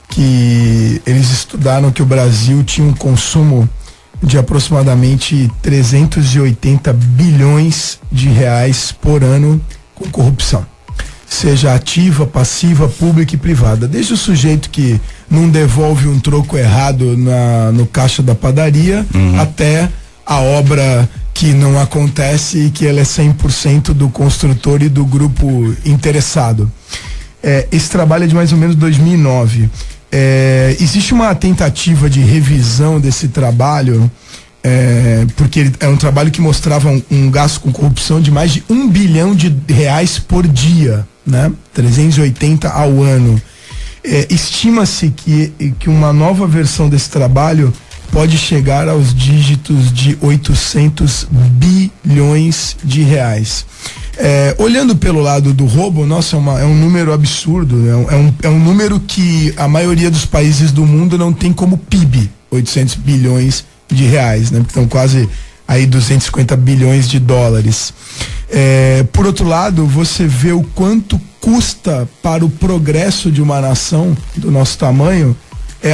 que eles estudaram que o Brasil tinha um consumo de aproximadamente 380 bilhões de reais por ano com corrupção, seja ativa, passiva, pública e privada, desde o sujeito que não devolve um troco errado no caixa da padaria, até a obra que não acontece e que ela é 100% do construtor e do grupo interessado. Esse trabalho é de mais ou menos 2009. Existe uma tentativa de revisão desse trabalho, porque ele é um trabalho que mostrava um gasto com corrupção de mais de R$1 bilhão por dia, né? 380 ao ano. Estima-se que uma nova versão desse trabalho pode chegar aos dígitos de 800 bilhões de reais. Olhando pelo lado do roubo, nossa, é um número absurdo, é um número que a maioria dos países do mundo não tem como PIB, 800 bilhões de reais, né? Então quase aí 250 bilhões de dólares. Por outro lado, você vê o quanto custa para o progresso de uma nação do nosso tamanho,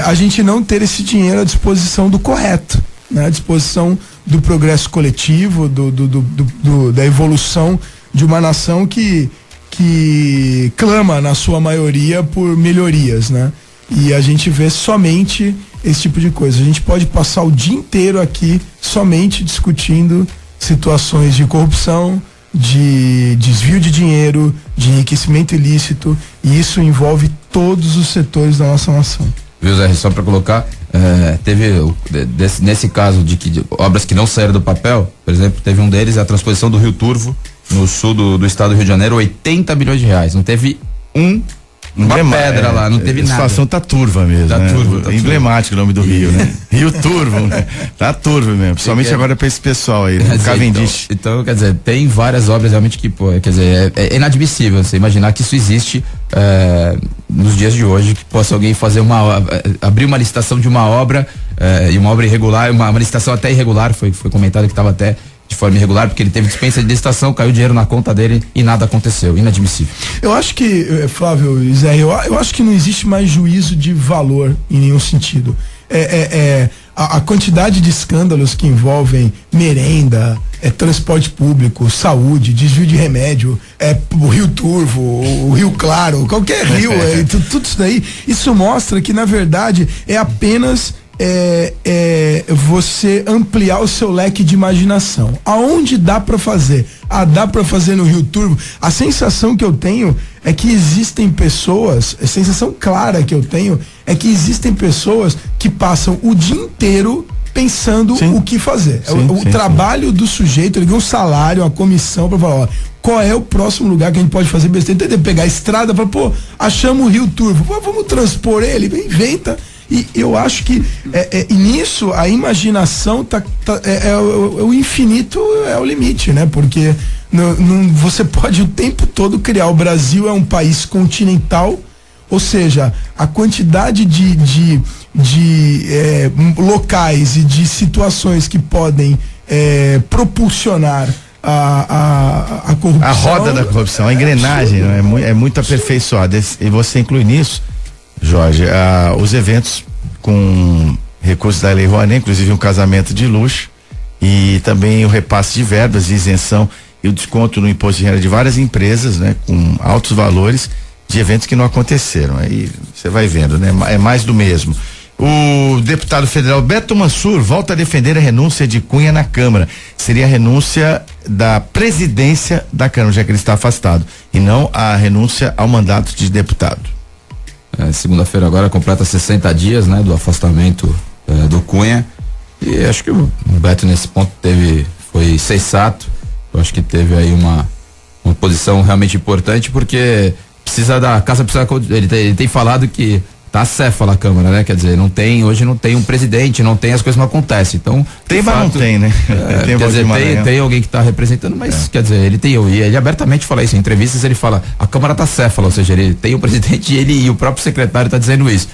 a gente não ter esse dinheiro à disposição do correto, né? À disposição do progresso coletivo, da evolução de uma nação que clama na sua maioria por melhorias, né? E a gente vê somente esse tipo de coisa. A gente pode passar o dia inteiro aqui somente discutindo situações de corrupção, de desvio de dinheiro, de enriquecimento ilícito, e isso envolve todos os setores da nossa nação. Viu, Zé? Só para colocar, teve nesse caso de obras que não saíram do papel, por exemplo, teve um deles, a transposição do Rio Turvo, no sul do estado do Rio de Janeiro, 80 bilhões de reais. Não teve uma pedra lá, não teve nada. A situação tá turva mesmo, tá, né? Turvo, tá emblemático o nome do Rio, né? Rio Turvo, né? Tá turvo mesmo, principalmente agora pra esse pessoal aí, né? Cavendish. Então, quer dizer, tem várias obras realmente que, quer dizer, é inadmissível você imaginar que isso existe nos dias de hoje, que possa alguém fazer abrir uma licitação de uma obra, e uma obra irregular, uma licitação até irregular, foi comentado que estava até de forma irregular, porque ele teve dispensa de licitação, caiu dinheiro na conta dele e nada aconteceu. Inadmissível. Eu acho que, Flávio e Zé, eu acho que não existe mais juízo de valor em nenhum sentido. A quantidade de escândalos que envolvem merenda, transporte público, saúde, desvio de remédio, o Rio Turvo, o Rio Claro, qualquer rio, tudo isso daí, isso mostra que, na verdade, é apenas você ampliar o seu leque de imaginação. Aonde dá para fazer? Dá para fazer no Rio Turvo. A sensação que eu tenho é que existem pessoas, a sensação clara que eu tenho é que existem pessoas que passam o dia inteiro pensando o que fazer. O trabalho do sujeito, ele ganha um salário, uma comissão para falar, ó, qual é o próximo lugar que a gente pode fazer besteira? Entendeu? Pegar a estrada e falar, achamos o Rio Turvo, vamos transpor ele, inventa. E eu acho que nisso a imaginação o infinito é o limite, né? Porque você pode o tempo todo criar. O Brasil é um país continental, ou seja, a quantidade de locais e de situações que podem propulsionar a corrupção. A roda da corrupção, a engrenagem é muito aperfeiçoada. E você inclui nisso, Jorge, os eventos com recursos da Lei Rouanet, inclusive um casamento de luxo, e também o repasse de verbas, isenção e o desconto no imposto de renda de várias empresas, né, com altos valores de eventos que não aconteceram. Aí você vai vendo, né? É mais do mesmo. O deputado federal Beto Mansur volta a defender a renúncia de Cunha na Câmara. Seria a renúncia da presidência da Câmara, já que ele está afastado, e não a renúncia ao mandato de deputado. Segunda-feira agora completa 60 dias, né, do afastamento do Cunha, e acho que o Beto nesse ponto foi sensato. Eu acho que teve aí uma posição realmente importante, porque a casa precisa, ele tem falado que tá acéfala a Câmara, né? Quer dizer, hoje não tem um presidente, as coisas não acontecem. Então, tem, mas não tem, né? Tem alguém que tá representando, mas quer dizer, ele abertamente fala isso, em entrevistas ele fala, a Câmara tá acéfala, ou seja, ele tem o presidente e o próprio secretário tá dizendo isso.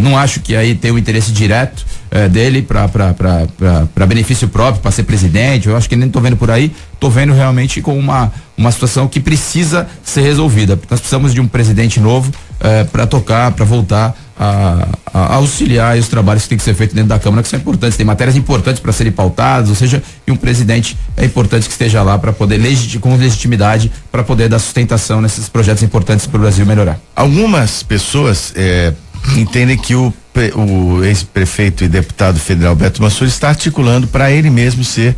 Não acho que aí tem o interesse direto dele para benefício próprio, para ser presidente. Eu acho que nem tô vendo por aí, tô vendo realmente com uma situação que precisa ser resolvida. Nós precisamos de um presidente novo para tocar, para voltar a auxiliar os trabalhos que tem que ser feito dentro da Câmara, que são importantes, tem matérias importantes para serem pautadas, ou seja, e um presidente é importante que esteja lá para poder com legitimidade, para poder dar sustentação nesses projetos importantes para o Brasil melhorar. Algumas pessoas entendem que o ex-prefeito e deputado federal Beto Mansur está articulando para ele mesmo ser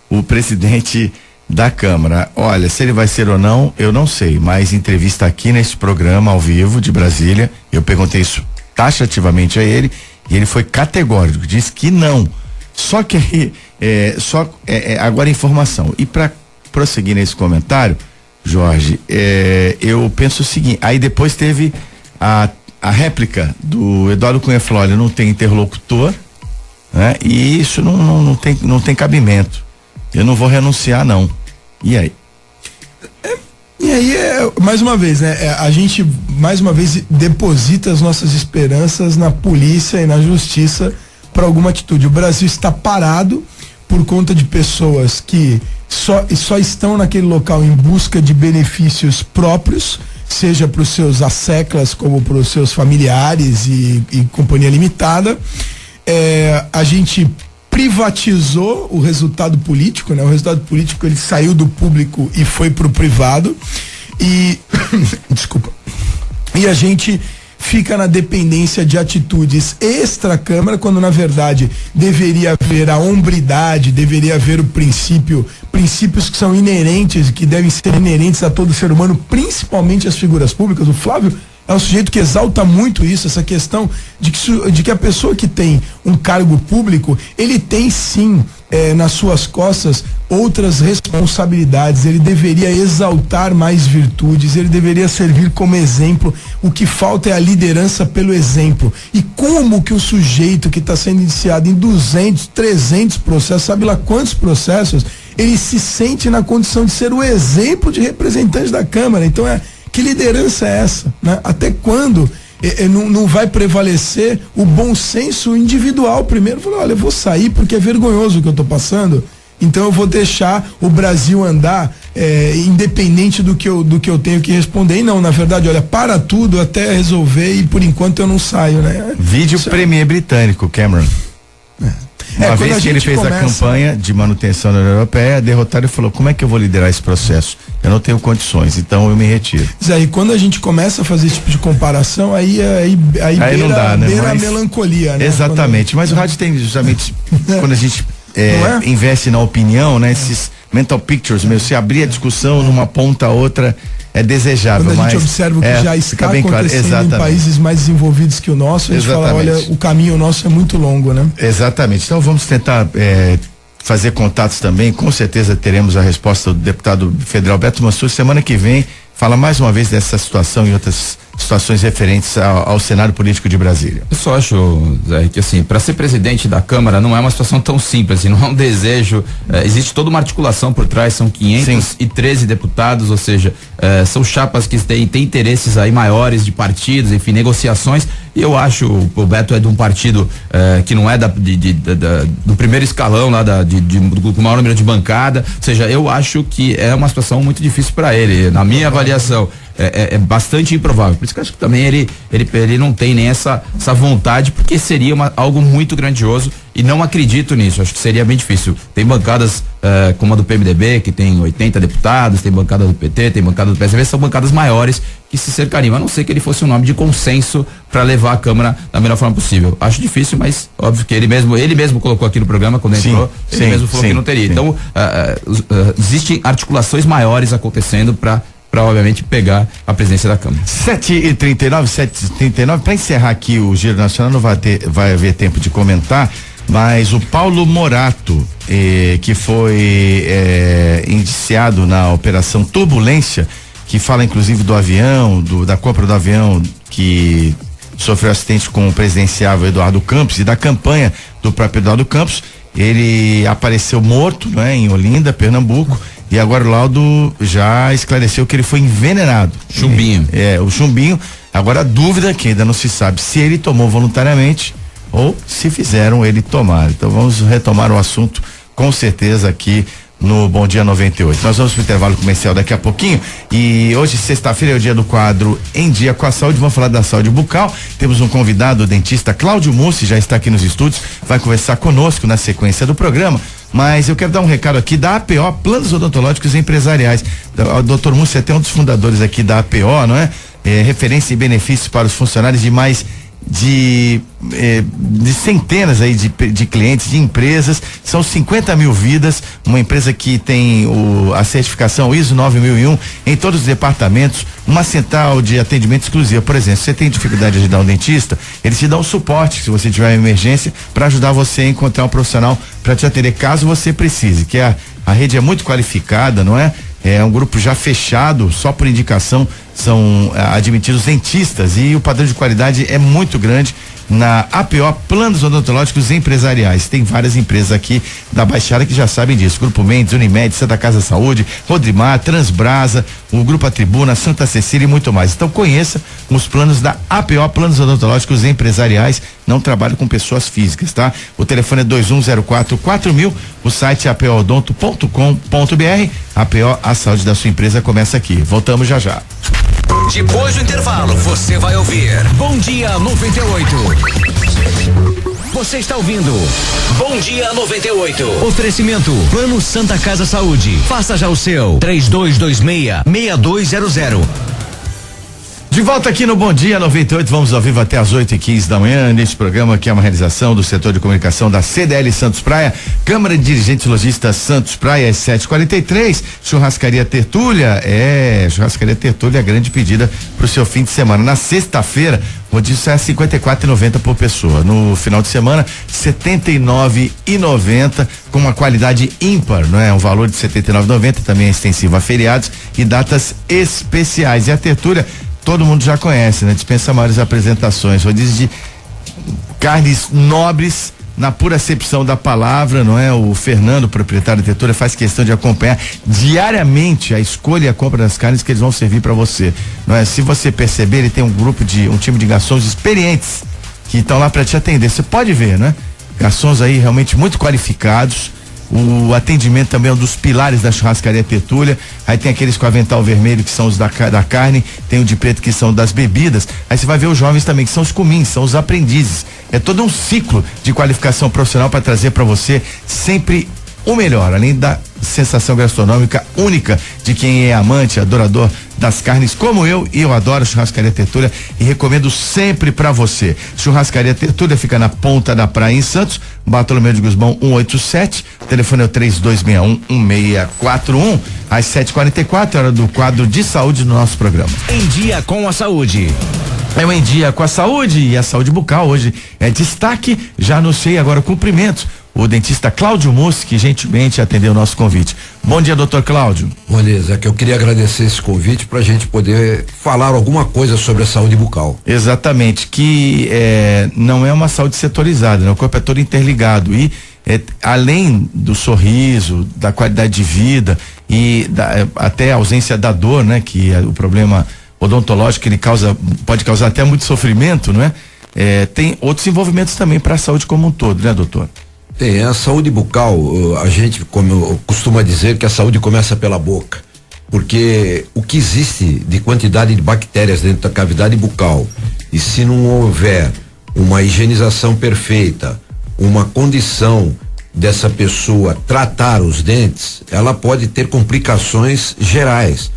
o presidente da Câmara. Olha, se ele vai ser ou não, eu não sei, mas entrevista aqui nesse programa ao vivo de Brasília, eu perguntei isso taxativamente a ele e ele foi categórico, disse que não. Só que aí, agora informação. E para prosseguir nesse comentário, Jorge, eu penso o seguinte, aí depois teve a réplica do Eduardo Cunha falou, olha, não tem interlocutor, né? E isso não tem cabimento. Eu não vou renunciar, não. E aí? E aí, mais uma vez, né? A gente, mais uma vez, deposita as nossas esperanças na polícia e na justiça para alguma atitude. O Brasil está parado por conta de pessoas que só estão naquele local em busca de benefícios próprios, seja para os seus asseclas como para os seus familiares e companhia limitada. A gente privatizou o resultado político, né? O resultado político ele saiu do público e foi pro privado e desculpa. E a gente fica na dependência de atitudes extra-Câmara, quando na verdade deveria haver a hombridade, deveria haver o princípios que são inerentes, que devem ser inerentes a todo ser humano, principalmente as figuras públicas. O Flávio é um sujeito que exalta muito isso, essa questão de que a pessoa que tem um cargo público, ele tem sim nas suas costas outras responsabilidades, ele deveria exaltar mais virtudes, ele deveria servir como exemplo. O que falta é a liderança pelo exemplo. E como que o sujeito que está sendo indiciado em 200, 300 processos, sabe lá quantos processos, ele se sente na condição de ser o exemplo de representante da Câmara? Então que liderança é essa, né? Até quando não vai prevalecer o bom senso individual primeiro? Falou, olha, eu vou sair porque é vergonhoso o que eu tô passando, então eu vou deixar o Brasil andar independente do que eu tenho que responder. E não, na verdade, olha, para tudo até resolver e por enquanto eu não saio, né? Vídeo premier britânico, Cameron. Uma vez que ele fez a campanha de manutenção na União Europeia, derrotaram e falou: como é que eu vou liderar esse processo? Eu não tenho condições, então eu me retiro. Zé, e quando a gente começa a fazer esse tipo de comparação, aí beira, não dá, né? Beira a melancolia, né? Exatamente, mas o rádio tem justamente quando a gente investe na opinião, né? Esses mental pictures, se abrir a discussão numa ponta a outra é desejável. Quando a gente observa o que já está acontecendo em países mais desenvolvidos que o nosso, a gente fala, olha, o caminho nosso é muito longo, né? Exatamente. Então vamos tentar fazer contatos também. Com certeza teremos a resposta do deputado federal Beto Mansur semana que vem. Fala mais uma vez dessa situação e outras situações referentes ao cenário político de Brasília. Eu só acho, Zé, que assim, para ser presidente da Câmara não é uma situação tão simples, assim, não é um desejo, existe toda uma articulação por trás, são 513 deputados, ou seja, são chapas que têm interesses aí maiores de partidos, enfim, negociações, e eu acho, o Beto é de um partido que não é do primeiro escalão lá do maior número de bancada, ou seja, eu acho que é uma situação muito difícil para ele, na minha avaliação. É bastante improvável. Por isso que eu acho que também ele não tem nem essa vontade, porque seria algo muito grandioso e não acredito nisso. Acho que seria bem difícil. Tem bancadas como a do PMDB, que tem 80 deputados, tem bancada do PT, tem bancada do PSDB, são bancadas maiores que se cercariam, a não ser que ele fosse um nome de consenso para levar a Câmara da melhor forma possível. Acho difícil, mas óbvio que ele mesmo colocou aqui no programa quando entrou, ele mesmo falou que não teria. Então, existem articulações maiores acontecendo para obviamente pegar a presidência da Câmara. 7h39, para encerrar aqui o Giro Nacional, não vai haver tempo de comentar, mas o Paulo Morato, que foi indiciado na Operação Turbulência, que fala inclusive do avião, da compra do avião que sofreu acidente com o presidenciável Eduardo Campos e da campanha do próprio Eduardo Campos, ele apareceu morto, né, em Olinda, Pernambuco. E agora o laudo já esclareceu que ele foi envenenado. Chumbinho. O chumbinho. Agora a dúvida que ainda não se sabe se ele tomou voluntariamente ou se fizeram ele tomar. Então vamos retomar o assunto com certeza aqui no Bom Dia 98. Nós vamos para o intervalo comercial daqui a pouquinho e hoje, sexta-feira, é o dia do quadro Em Dia com a Saúde. Vamos falar da saúde bucal. Temos um convidado, o dentista Cláudio Mussi, já está aqui nos estúdios, vai conversar conosco na sequência do programa. Mas eu quero dar um recado aqui da APO, Planos Odontológicos Empresariais. O Dr. Mussi é até um dos fundadores aqui da APO, não é? Referência e benefícios para os funcionários de mais de centenas aí de clientes, de empresas. São 50 mil vidas, uma empresa que tem a certificação ISO 9001 em todos os departamentos, uma central de atendimento exclusiva. Por exemplo, se você tem dificuldade de ajudar um dentista, eles te dão suporte se você tiver uma emergência, para ajudar você a encontrar um profissional para te atender caso você precise, que a rede é muito qualificada, não é? É um grupo já fechado, só por indicação são admitidos dentistas e o padrão de qualidade é muito grande na APO Planos Odontológicos Empresariais. Tem várias empresas aqui da Baixada que já sabem disso: Grupo Mendes, Unimed, Santa Casa Saúde, Rodrimar, Transbrasa, o Grupo A Tribuna, Santa Cecília e muito mais. Então conheça os planos da APO Planos Odontológicos Empresariais. Não trabalho com pessoas físicas, tá? O telefone é 2104-4000, o site é apoodonto.com.br. APO, a saúde da sua empresa começa aqui. Voltamos já já. Depois do intervalo, você vai ouvir Bom Dia 98. Você está ouvindo Bom Dia 98. Oferecimento Plano Santa Casa Saúde. Faça já o seu. 3226-6200. De volta aqui no Bom Dia 98, vamos ao vivo até às 8h15 da manhã, neste programa que é uma realização do setor de comunicação da CDL Santos Praia, Câmara de Dirigentes Lojistas Santos Praia, às 7h43, Churrascaria Tertúlia, Churrascaria Tertúlia, grande pedida para o seu fim de semana. Na sexta-feira, o rodízio é R$59,90 por pessoa. No final de semana, R$79,90, com uma qualidade ímpar, não é? Um valor de R$79,90, também é extensivo a feriados e datas especiais. E a Tertúlia, todo mundo já conhece, né? Dispensa maiores apresentações, rodízio de carnes nobres na pura acepção da palavra, não é? O Fernando, proprietário da Tertúlia, faz questão de acompanhar diariamente a escolha e a compra das carnes que eles vão servir para você, não é? Se você perceber, ele tem um time de garçons experientes que estão lá para te atender. Você pode ver, né? Garçons aí realmente muito qualificados. O atendimento também é um dos pilares da Churrascaria Tertúlia. Aí tem aqueles com avental vermelho, que são os da carne, tem o de preto, que são das bebidas. Aí você vai ver os jovens também, que são os cumins, são os aprendizes. É todo um ciclo de qualificação profissional para trazer para você sempre o melhor, além da sensação gastronômica única de quem é amante, adorador das carnes, como eu, e eu adoro Churrascaria Tertúlia e recomendo sempre pra você. Churrascaria Tertúlia fica na Ponta da Praia, em Santos, Bartolomeu de Guzmão 187, telefone é o 3261-1641, às 7h44, hora do quadro de saúde no nosso programa. Em Dia com a Saúde. É o Em Dia com a Saúde, e a saúde bucal hoje é destaque. Já anunciei agora cumprimentos o dentista Cláudio Mussi, que gentilmente atendeu o nosso convite. Bom dia, doutor Cláudio. Bom dia, Zé, que eu queria agradecer esse convite para a gente poder falar alguma coisa sobre a saúde bucal. Exatamente, que não é uma saúde setorizada, né? O corpo é todo interligado e além do sorriso, da qualidade de vida e até a ausência da dor, né? Que é o problema odontológico que ele pode causar até muito sofrimento, não é? Tem outros envolvimentos também para a saúde como um todo, né, doutor? Tem, a saúde bucal, a gente costuma dizer que a saúde começa pela boca, porque o que existe de quantidade de bactérias dentro da cavidade bucal, e se não houver uma higienização perfeita, uma condição dessa pessoa tratar os dentes, ela pode ter complicações gerais.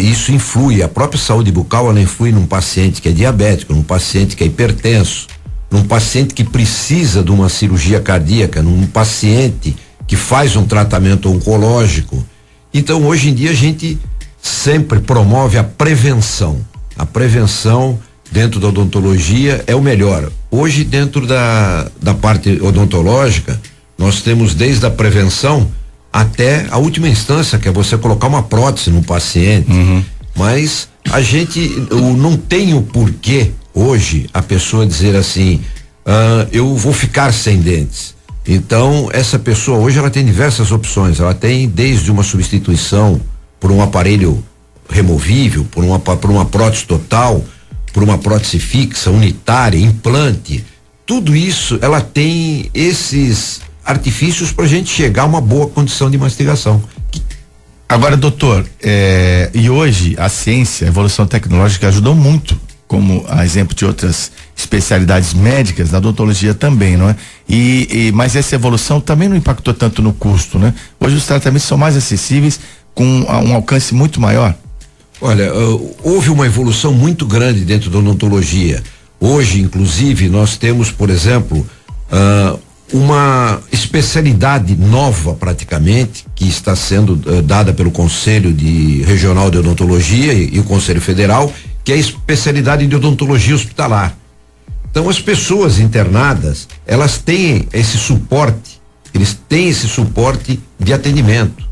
Isso influi, a própria saúde bucal, ela influi num paciente que é diabético, num paciente que é hipertenso, num paciente que precisa de uma cirurgia cardíaca, num paciente que faz um tratamento oncológico. Então, hoje em dia, a gente sempre promove a prevenção. A prevenção dentro da odontologia é o melhor. Hoje, dentro da parte odontológica, nós temos desde a prevenção até a última instância, que é você colocar uma prótese no paciente. Mas a gente não tem o porquê hoje a pessoa dizer assim, eu vou ficar sem dentes. Então, essa pessoa hoje ela tem diversas opções. Ela tem desde uma substituição por um aparelho removível, por uma prótese total, por uma prótese fixa, unitária, implante. Tudo isso, ela tem esses artifícios para a gente chegar a uma boa condição de mastigação. Agora, doutor, e hoje a ciência, a evolução tecnológica ajudou muito, como a exemplo de outras especialidades médicas, da odontologia também, não é? Mas essa evolução também não impactou tanto no custo, né? Hoje os tratamentos são mais acessíveis, com um alcance muito maior. Olha, houve uma evolução muito grande dentro da odontologia. Hoje, inclusive, nós temos, por exemplo, uma especialidade nova praticamente, que está sendo dada pelo Conselho Regional de Odontologia e o Conselho Federal, que é a especialidade de odontologia hospitalar. Então, as pessoas internadas, elas têm esse suporte, eles têm esse suporte de atendimento.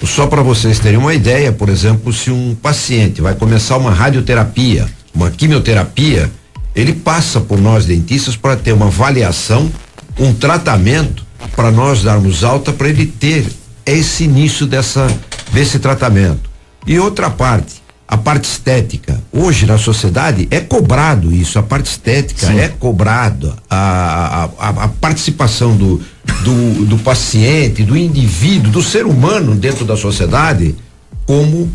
Só para vocês terem uma ideia, por exemplo, se um paciente vai começar uma radioterapia, uma quimioterapia, ele passa por nós dentistas para ter uma avaliação, um tratamento, para nós darmos alta para ele ter esse início desse tratamento. E outra parte, a parte estética. Hoje na sociedade é cobrado isso, a parte estética. Sim. É cobrado, a participação do paciente, do indivíduo, do ser humano dentro da sociedade, como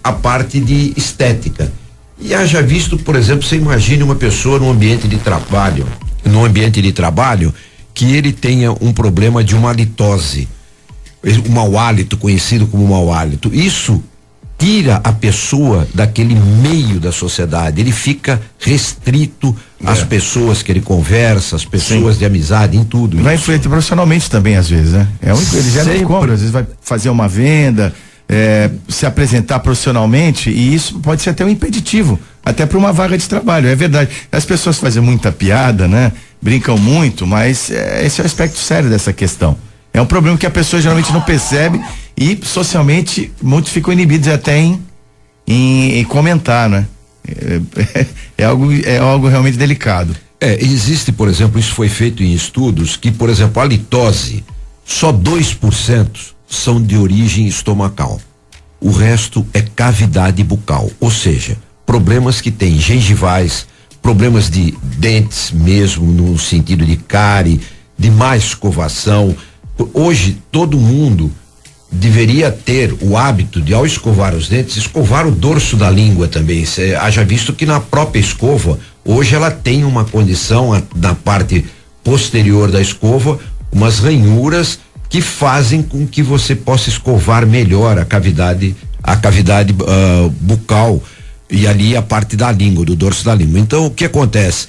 a parte de estética. E haja visto, por exemplo, você imagine uma pessoa num ambiente de trabalho, que ele tenha um problema de uma halitose, um mau hálito, conhecido como mau hálito. Isso tira a pessoa daquele meio da sociedade, ele fica restrito às pessoas que ele conversa, às pessoas Sim. de amizade, em tudo. Vai influenciar profissionalmente também, às vezes, né? Ele já não compra, às vezes vai fazer uma venda, se apresentar profissionalmente, e isso pode ser até um impeditivo, até para uma vaga de trabalho, é verdade. As pessoas fazem muita piada, né? Brincam muito, mas esse é o aspecto sério dessa questão. É um problema que a pessoa geralmente não percebe e socialmente muitos ficam inibidos até em comentar, né? É algo realmente delicado. Existe, por exemplo, isso foi feito em estudos que, por exemplo, a litose, só 2% são de origem estomacal. O resto é cavidade bucal, ou seja, problemas que têm gengivais, problemas de dentes mesmo, no sentido de cárie, de má escovação. Hoje, todo mundo deveria ter o hábito de, ao escovar os dentes, escovar o dorso da língua também. Haja visto que na própria escova, Hoje ela tem uma condição na parte posterior da escova, umas ranhuras que fazem com que você possa escovar melhor a cavidade bucal e ali a parte da língua, do dorso da língua. Então o que acontece?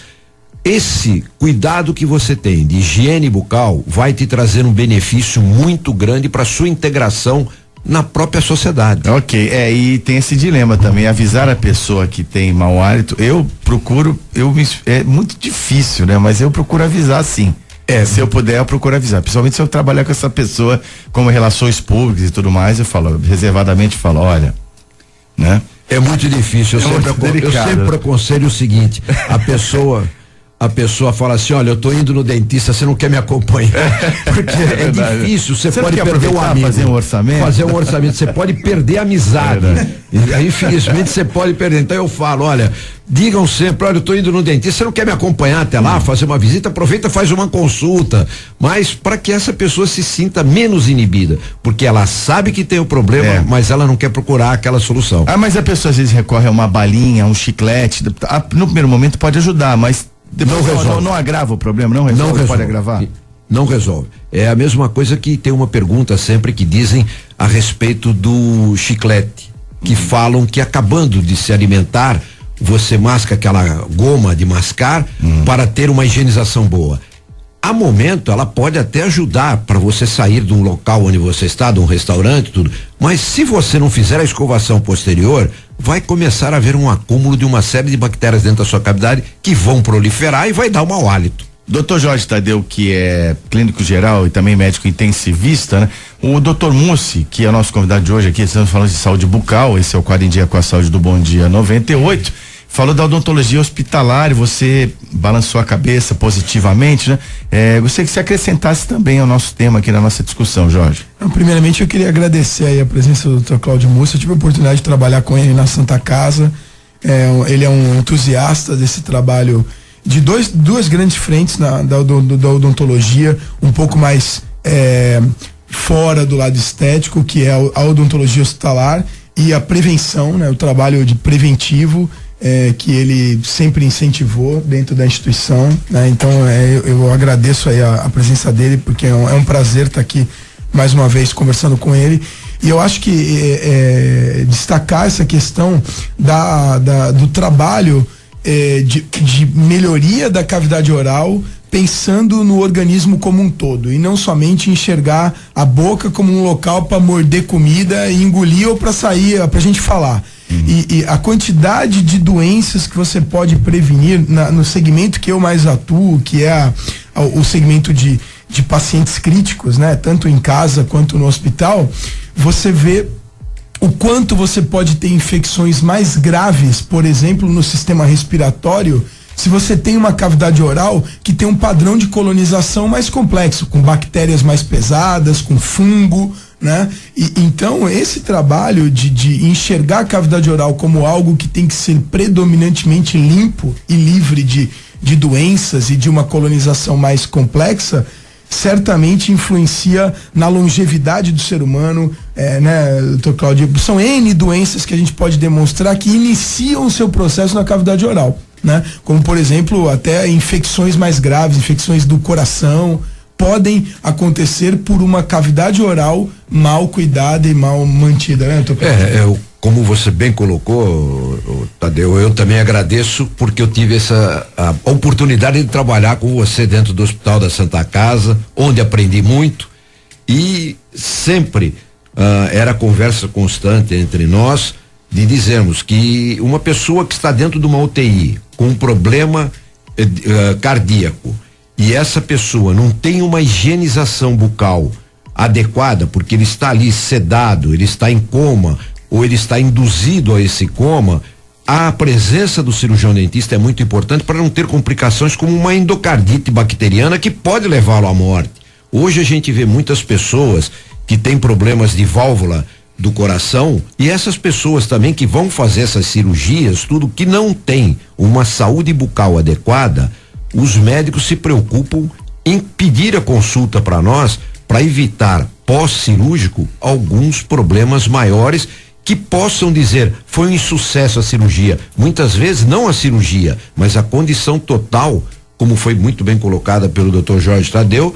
Esse cuidado que você tem de higiene bucal vai te trazer um benefício muito grande para sua integração na própria sociedade. Ok, e tem esse dilema também, avisar a pessoa que tem mau hálito. É muito difícil, né? Mas eu procuro avisar sim. Se eu puder, eu procuro avisar. Principalmente se eu trabalhar com essa pessoa como relações públicas e tudo mais, eu falo, reservadamente olha, né? É muito difícil, eu sempre aconselho o seguinte, a pessoa fala assim, olha, eu tô indo no dentista, você não quer me acompanhar? Porque é difícil, você pode perder o amigo. Fazer um orçamento, você pode perder a amizade. E aí, infelizmente, você pode perder. Então eu falo, olha, digam sempre, olha, eu tô indo no dentista, você não quer me acompanhar até lá, fazer uma visita, aproveita, faz uma consulta, mas para que essa pessoa se sinta menos inibida, porque ela sabe que tem o problema, mas ela não quer procurar aquela solução. Mas a pessoa às vezes recorre a uma balinha, a um chiclete, no primeiro momento pode ajudar, mas não agrava o problema, não resolve. Pode agravar? Não resolve. É a mesma coisa que tem uma pergunta sempre que dizem a respeito do chiclete, que falam que acabando de se alimentar, você masca aquela goma de mascar para ter uma higienização boa. A momento ela pode até ajudar para você sair de um local onde você está, de um restaurante, tudo. Mas se você não fizer a escovação posterior, vai começar a haver um acúmulo de uma série de bactérias dentro da sua cavidade que vão proliferar e vai dar um mau hálito. Dr. Jorge Tadeu, que é clínico geral e também médico intensivista, né? O Dr. Mussi, que é o nosso convidado de hoje aqui, estamos falando de saúde bucal, esse é o Quadro em Dia com a Saúde do Bom Dia 98. Falou da odontologia hospitalar, você balançou a cabeça positivamente, né? Gostaria que você acrescentasse também ao nosso tema aqui na nossa discussão, Jorge. Primeiramente, eu queria agradecer aí a presença do Dr. Cláudio Mussi. Eu tive a oportunidade de trabalhar com ele na Santa Casa. Ele é um entusiasta desse trabalho de duas grandes frentes da odontologia, um pouco mais fora do lado estético, que é a odontologia hospitalar, e a prevenção, né? O trabalho de preventivo, que ele sempre incentivou dentro da instituição, né? Então eu agradeço aí a presença dele, porque é um prazer estar aqui mais uma vez conversando com ele. E eu acho que destacar essa questão do trabalho de melhoria da cavidade oral, pensando no organismo como um todo, e não somente enxergar a boca como um local para morder comida e engolir ou para sair, pra gente falar. E a quantidade de doenças que você pode prevenir no segmento que eu mais atuo, que é o segmento de pacientes críticos, né? Tanto em casa quanto no hospital, você vê o quanto você pode ter infecções mais graves, por exemplo, no sistema respiratório, se você tem uma cavidade oral que tem um padrão de colonização mais complexo, com bactérias mais pesadas, com fungo, né? E então esse trabalho de enxergar a cavidade oral como algo que tem que ser predominantemente limpo e livre de doenças e de uma colonização mais complexa, certamente influencia na longevidade do ser humano, né, doutor Cláudio? São N doenças que a gente pode demonstrar que iniciam o seu processo na cavidade oral, né? Como, por exemplo, até infecções mais graves, infecções do coração, podem acontecer por uma cavidade oral mal cuidada e mal mantida, né, doutor Cláudio? Como você bem colocou, Tadeu, eu também agradeço porque eu tive a oportunidade de trabalhar com você dentro do Hospital da Santa Casa, onde aprendi muito, e sempre era conversa constante entre nós de dizermos que uma pessoa que está dentro de uma UTI com um problema cardíaco e essa pessoa não tem uma higienização bucal adequada, porque ele está ali sedado, ele está em coma, ou ele está induzido a esse coma, a presença do cirurgião dentista é muito importante para não ter complicações como uma endocardite bacteriana que pode levá-lo à morte. Hoje a gente vê muitas pessoas que têm problemas de válvula do coração, e essas pessoas também que vão fazer essas cirurgias, tudo que não tem uma saúde bucal adequada, os médicos se preocupam em pedir a consulta para nós para evitar pós-cirúrgico alguns problemas maiores que possam dizer, foi um insucesso a cirurgia. Muitas vezes não a cirurgia, mas a condição total, como foi muito bem colocada pelo Dr. Jorge Tadeu,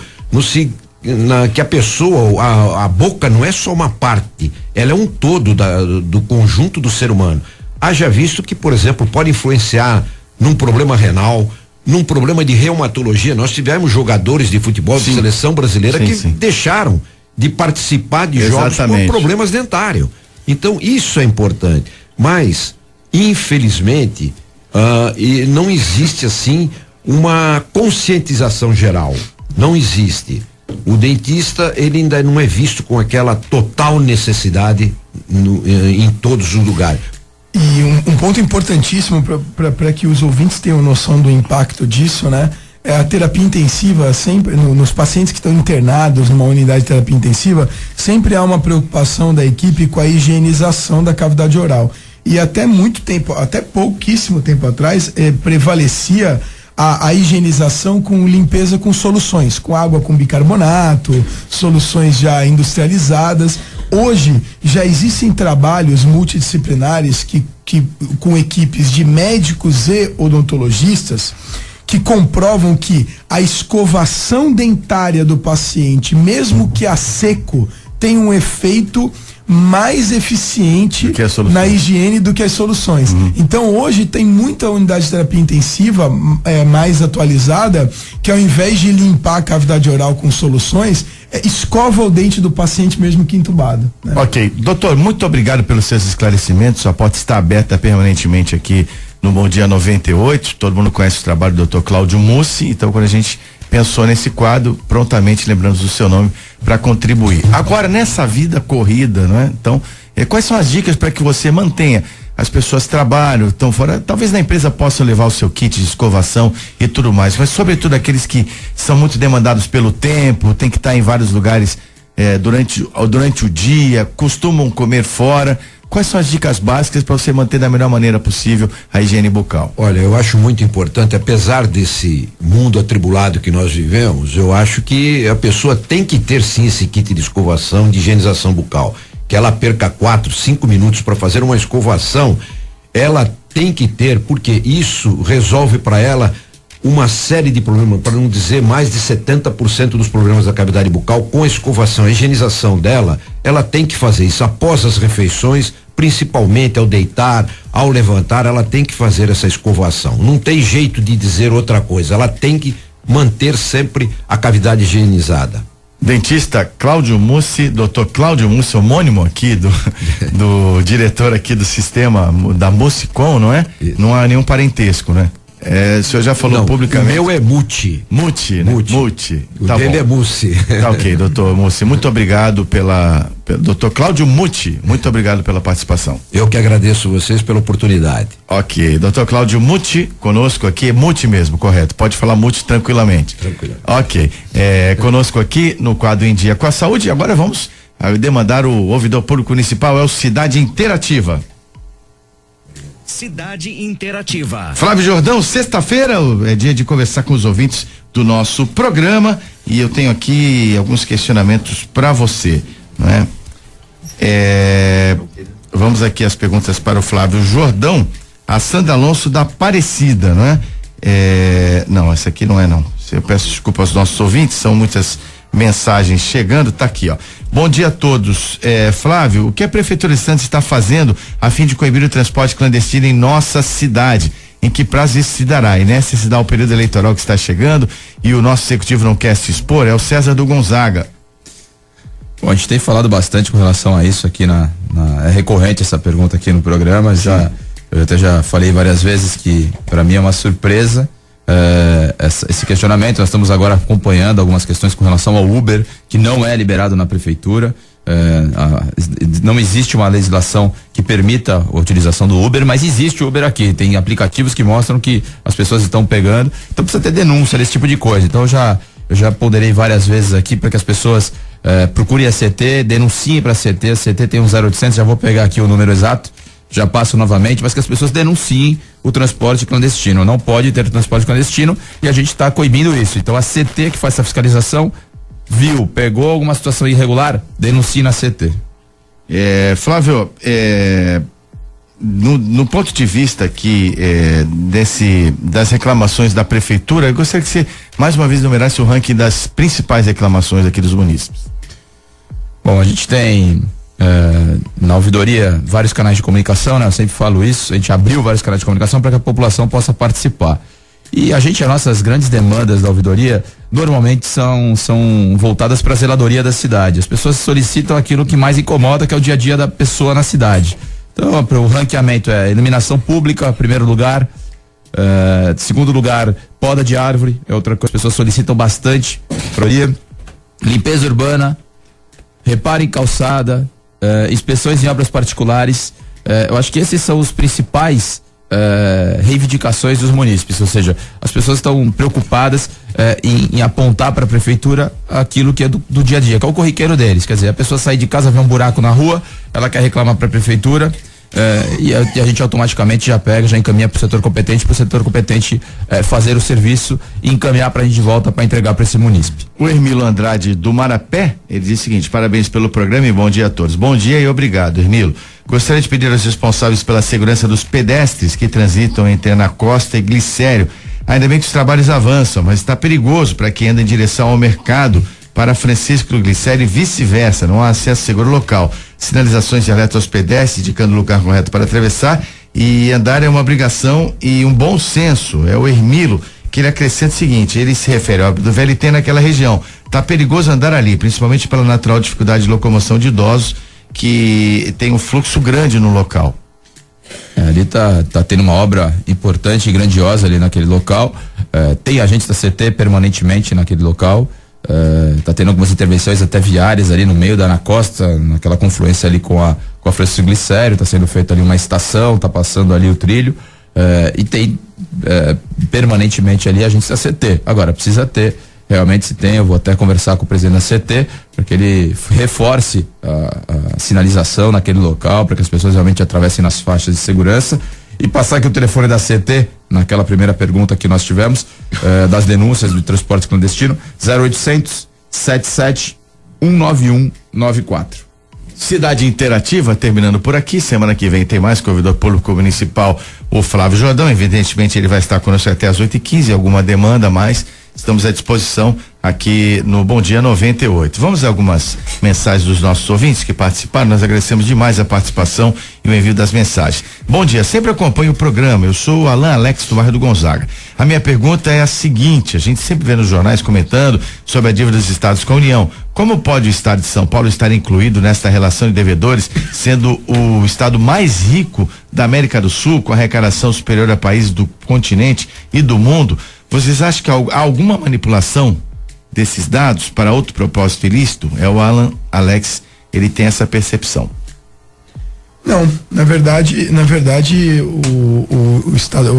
que a pessoa, a boca não é só uma parte, ela é um todo do conjunto do ser humano. Haja visto que, por exemplo, pode influenciar num problema renal, num problema de reumatologia. Nós tivemos jogadores de futebol de seleção brasileira que deixaram de participar de jogos por problemas dentários. Então isso é importante, mas infelizmente e não existe assim uma conscientização geral, não existe. O dentista, ele ainda não é visto com aquela total necessidade em todos os lugares. E um ponto importantíssimo para que os ouvintes tenham noção do impacto disso, né? É a terapia intensiva, sempre nos pacientes que estão internados numa unidade de terapia intensiva, sempre há uma preocupação da equipe com a higienização da cavidade oral. E até muito tempo, até pouquíssimo tempo atrás, prevalecia a higienização com limpeza com soluções, com água com bicarbonato, soluções já industrializadas. Hoje já existem trabalhos multidisciplinares que com equipes de médicos e odontologistas que comprovam que a escovação dentária do paciente, mesmo que a seco, tem um efeito mais eficiente na higiene do que as soluções. Então hoje tem muita unidade de terapia intensiva mais atualizada que, ao invés de limpar a cavidade oral com soluções, escova o dente do paciente mesmo que entubado, né? Ok, doutor, muito obrigado pelos seus esclarecimentos. A porta está aberta permanentemente aqui no Bom Dia 98. Todo mundo conhece o trabalho do Dr. Cláudio Mussi, então quando a gente pensou nesse quadro, prontamente lembramos do seu nome para contribuir. Agora, nessa vida corrida, não é? Então, quais são as dicas para que você mantenha? As pessoas trabalham, estão fora, talvez na empresa possam levar o seu kit de escovação e tudo mais, mas sobretudo aqueles que são muito demandados pelo tempo, tem que estar em vários lugares durante o dia, costumam comer fora. Quais são as dicas básicas para você manter da melhor maneira possível a higiene bucal? Olha, eu acho muito importante, apesar desse mundo atribulado que nós vivemos, eu acho que a pessoa tem que ter sim esse kit de escovação, de higienização bucal. Que ela perca 4, 5 minutos para fazer uma escovação, ela tem que ter, porque isso resolve para ela uma série de problemas, para não dizer mais de 70% dos problemas da cavidade bucal. Com a escovação, a higienização dela, ela tem que fazer isso após as refeições, principalmente ao deitar, ao levantar, ela tem que fazer essa escovação. Não tem jeito de dizer outra coisa, ela tem que manter sempre a cavidade higienizada. Dentista Cláudio Mussi, doutor Cláudio Mussi, homônimo aqui do diretor aqui do sistema da Mussicom, não é? Não há nenhum parentesco, né? O senhor já falou publicamente. O meu é Muti. Muti, né? Muti. O dele é Mussi. Tá ok, doutor Mussi. Muito obrigado doutor Cláudio Muti, muito obrigado pela participação. Eu que agradeço vocês pela oportunidade. Ok, doutor Cláudio Muti, conosco aqui, Muti mesmo, correto? Pode falar Muti tranquilamente. Tranquilamente. Ok, conosco aqui no quadro Em Dia com a Saúde. Agora vamos demandar o ouvidor público municipal, é o Cidade Interativa. Cidade Interativa. Flávio Jordão, sexta-feira é dia de conversar com os ouvintes do nosso programa e eu tenho aqui alguns questionamentos para você, não é? Vamos aqui as perguntas para o Flávio Jordão. A Sandra Alonso da Aparecida, não é? Não, essa aqui não é não. Eu peço desculpa aos nossos ouvintes, são muitas mensagens chegando, tá aqui, ó. Bom dia a todos. Flávio, o que a Prefeitura de Santos está fazendo a fim de coibir o transporte clandestino em nossa cidade? Em que prazo isso se dará? E nessa se dá o período eleitoral que está chegando e o nosso executivo não quer se expor? É o César do Gonzaga. Bom, a gente tem falado bastante com relação a isso aqui é recorrente essa pergunta aqui no programa. Eu até já falei várias vezes que para mim é uma surpresa esse questionamento. Nós estamos agora acompanhando algumas questões com relação ao Uber, que não é liberado na prefeitura. Não existe uma legislação que permita a utilização do Uber, mas existe o Uber aqui. Tem aplicativos que mostram que as pessoas estão pegando. Então precisa ter denúncia desse tipo de coisa. Então eu já ponderei várias vezes aqui para que as pessoas procurem a CT, denunciem para a CT. A CT tem um 0800, já vou pegar aqui o número exato. Já passo novamente, mas que as pessoas denunciem o transporte clandestino. Não pode ter transporte clandestino e a gente está coibindo isso. Então a CT que faz essa fiscalização, pegou alguma situação irregular, denuncie na CT. Flávio, no ponto de vista aqui das reclamações da prefeitura, eu gostaria que você mais uma vez numerasse o ranking das principais reclamações aqui dos munícipes. Bom, a gente tem na ouvidoria vários canais de comunicação, né? Eu sempre falo isso, a gente abriu vários canais de comunicação para que a população possa participar. E as nossas grandes demandas da ouvidoria normalmente são voltadas para a zeladoria da cidade. As pessoas solicitam aquilo que mais incomoda, que é o dia a dia da pessoa na cidade. Então, o ranqueamento é iluminação pública, primeiro lugar. Segundo lugar, poda de árvore, é outra coisa que as pessoas solicitam bastante. Limpeza urbana, reparo em calçada, inspeções em obras particulares. Eu acho que esses são os principais reivindicações dos munícipes, ou seja, as pessoas estão preocupadas em apontar para a prefeitura aquilo que é do dia a dia, que é o corriqueiro deles. Quer dizer, a pessoa sai de casa, vê um buraco na rua, ela quer reclamar para a prefeitura, e a gente automaticamente já pega, já encaminha para o setor competente fazer o serviço e encaminhar para a gente de volta para entregar para esse munícipe. O Hermilo Andrade do Marapé, ele diz o seguinte: parabéns pelo programa e bom dia a todos. Bom dia e obrigado, Hermilo. Gostaria de pedir aos responsáveis pela segurança dos pedestres que transitam entre Ana Costa e Glicério. Ainda bem que os trabalhos avançam, mas está perigoso para quem anda em direção ao mercado para Francisco Glicério e vice-versa, não há acesso seguro local. Sinalizações de alerta aos pedestres, indicando o lugar correto para atravessar, e andar é uma obrigação e um bom senso. É o Hermilo, que ele acrescenta o seguinte: ele se refere ao do VLT naquela região. Tá perigoso andar ali, principalmente pela natural dificuldade de locomoção de idosos, que tem um fluxo grande no local. Ali tá tendo uma obra importante e grandiosa ali naquele local. Tem agentes da CT permanentemente naquele local. Tá tendo algumas intervenções até viárias ali no meio da Ana Costa, naquela confluência ali com a Francisco Glicério. Tá sendo feita ali uma estação, tá passando ali o trilho, e tem permanentemente ali agentes da CT. Agora, precisa ter, realmente se tem, eu vou até conversar com o presidente da CT, para que ele reforce a sinalização naquele local, para que as pessoas realmente atravessem nas faixas de segurança. E passar aqui o telefone da CT, naquela primeira pergunta que nós tivemos, das denúncias do transporte clandestino, 0800 77 19194. Cidade Interativa, terminando por aqui. Semana que vem tem mais com o ouvidor público municipal, o Flávio Jordão. Evidentemente, ele vai estar conosco até às 8h15. Alguma demanda a mais, estamos à disposição aqui no Bom Dia 98. Vamos a algumas mensagens dos nossos ouvintes que participaram. Nós agradecemos demais a participação e o envio das mensagens. Bom dia, sempre acompanho o programa. Eu sou o Alan Alex do bairro do Gonzaga. A minha pergunta é a seguinte: a gente sempre vê nos jornais comentando sobre a dívida dos estados com a União. Como pode o estado de São Paulo estar incluído nesta relação de devedores, sendo o estado mais rico da América do Sul, com arrecadação superior a países do continente e do mundo? Vocês acham que há alguma manipulação desses dados para outro propósito ilícito? É o Alan Alex, ele tem essa percepção. Não, na verdade o estado,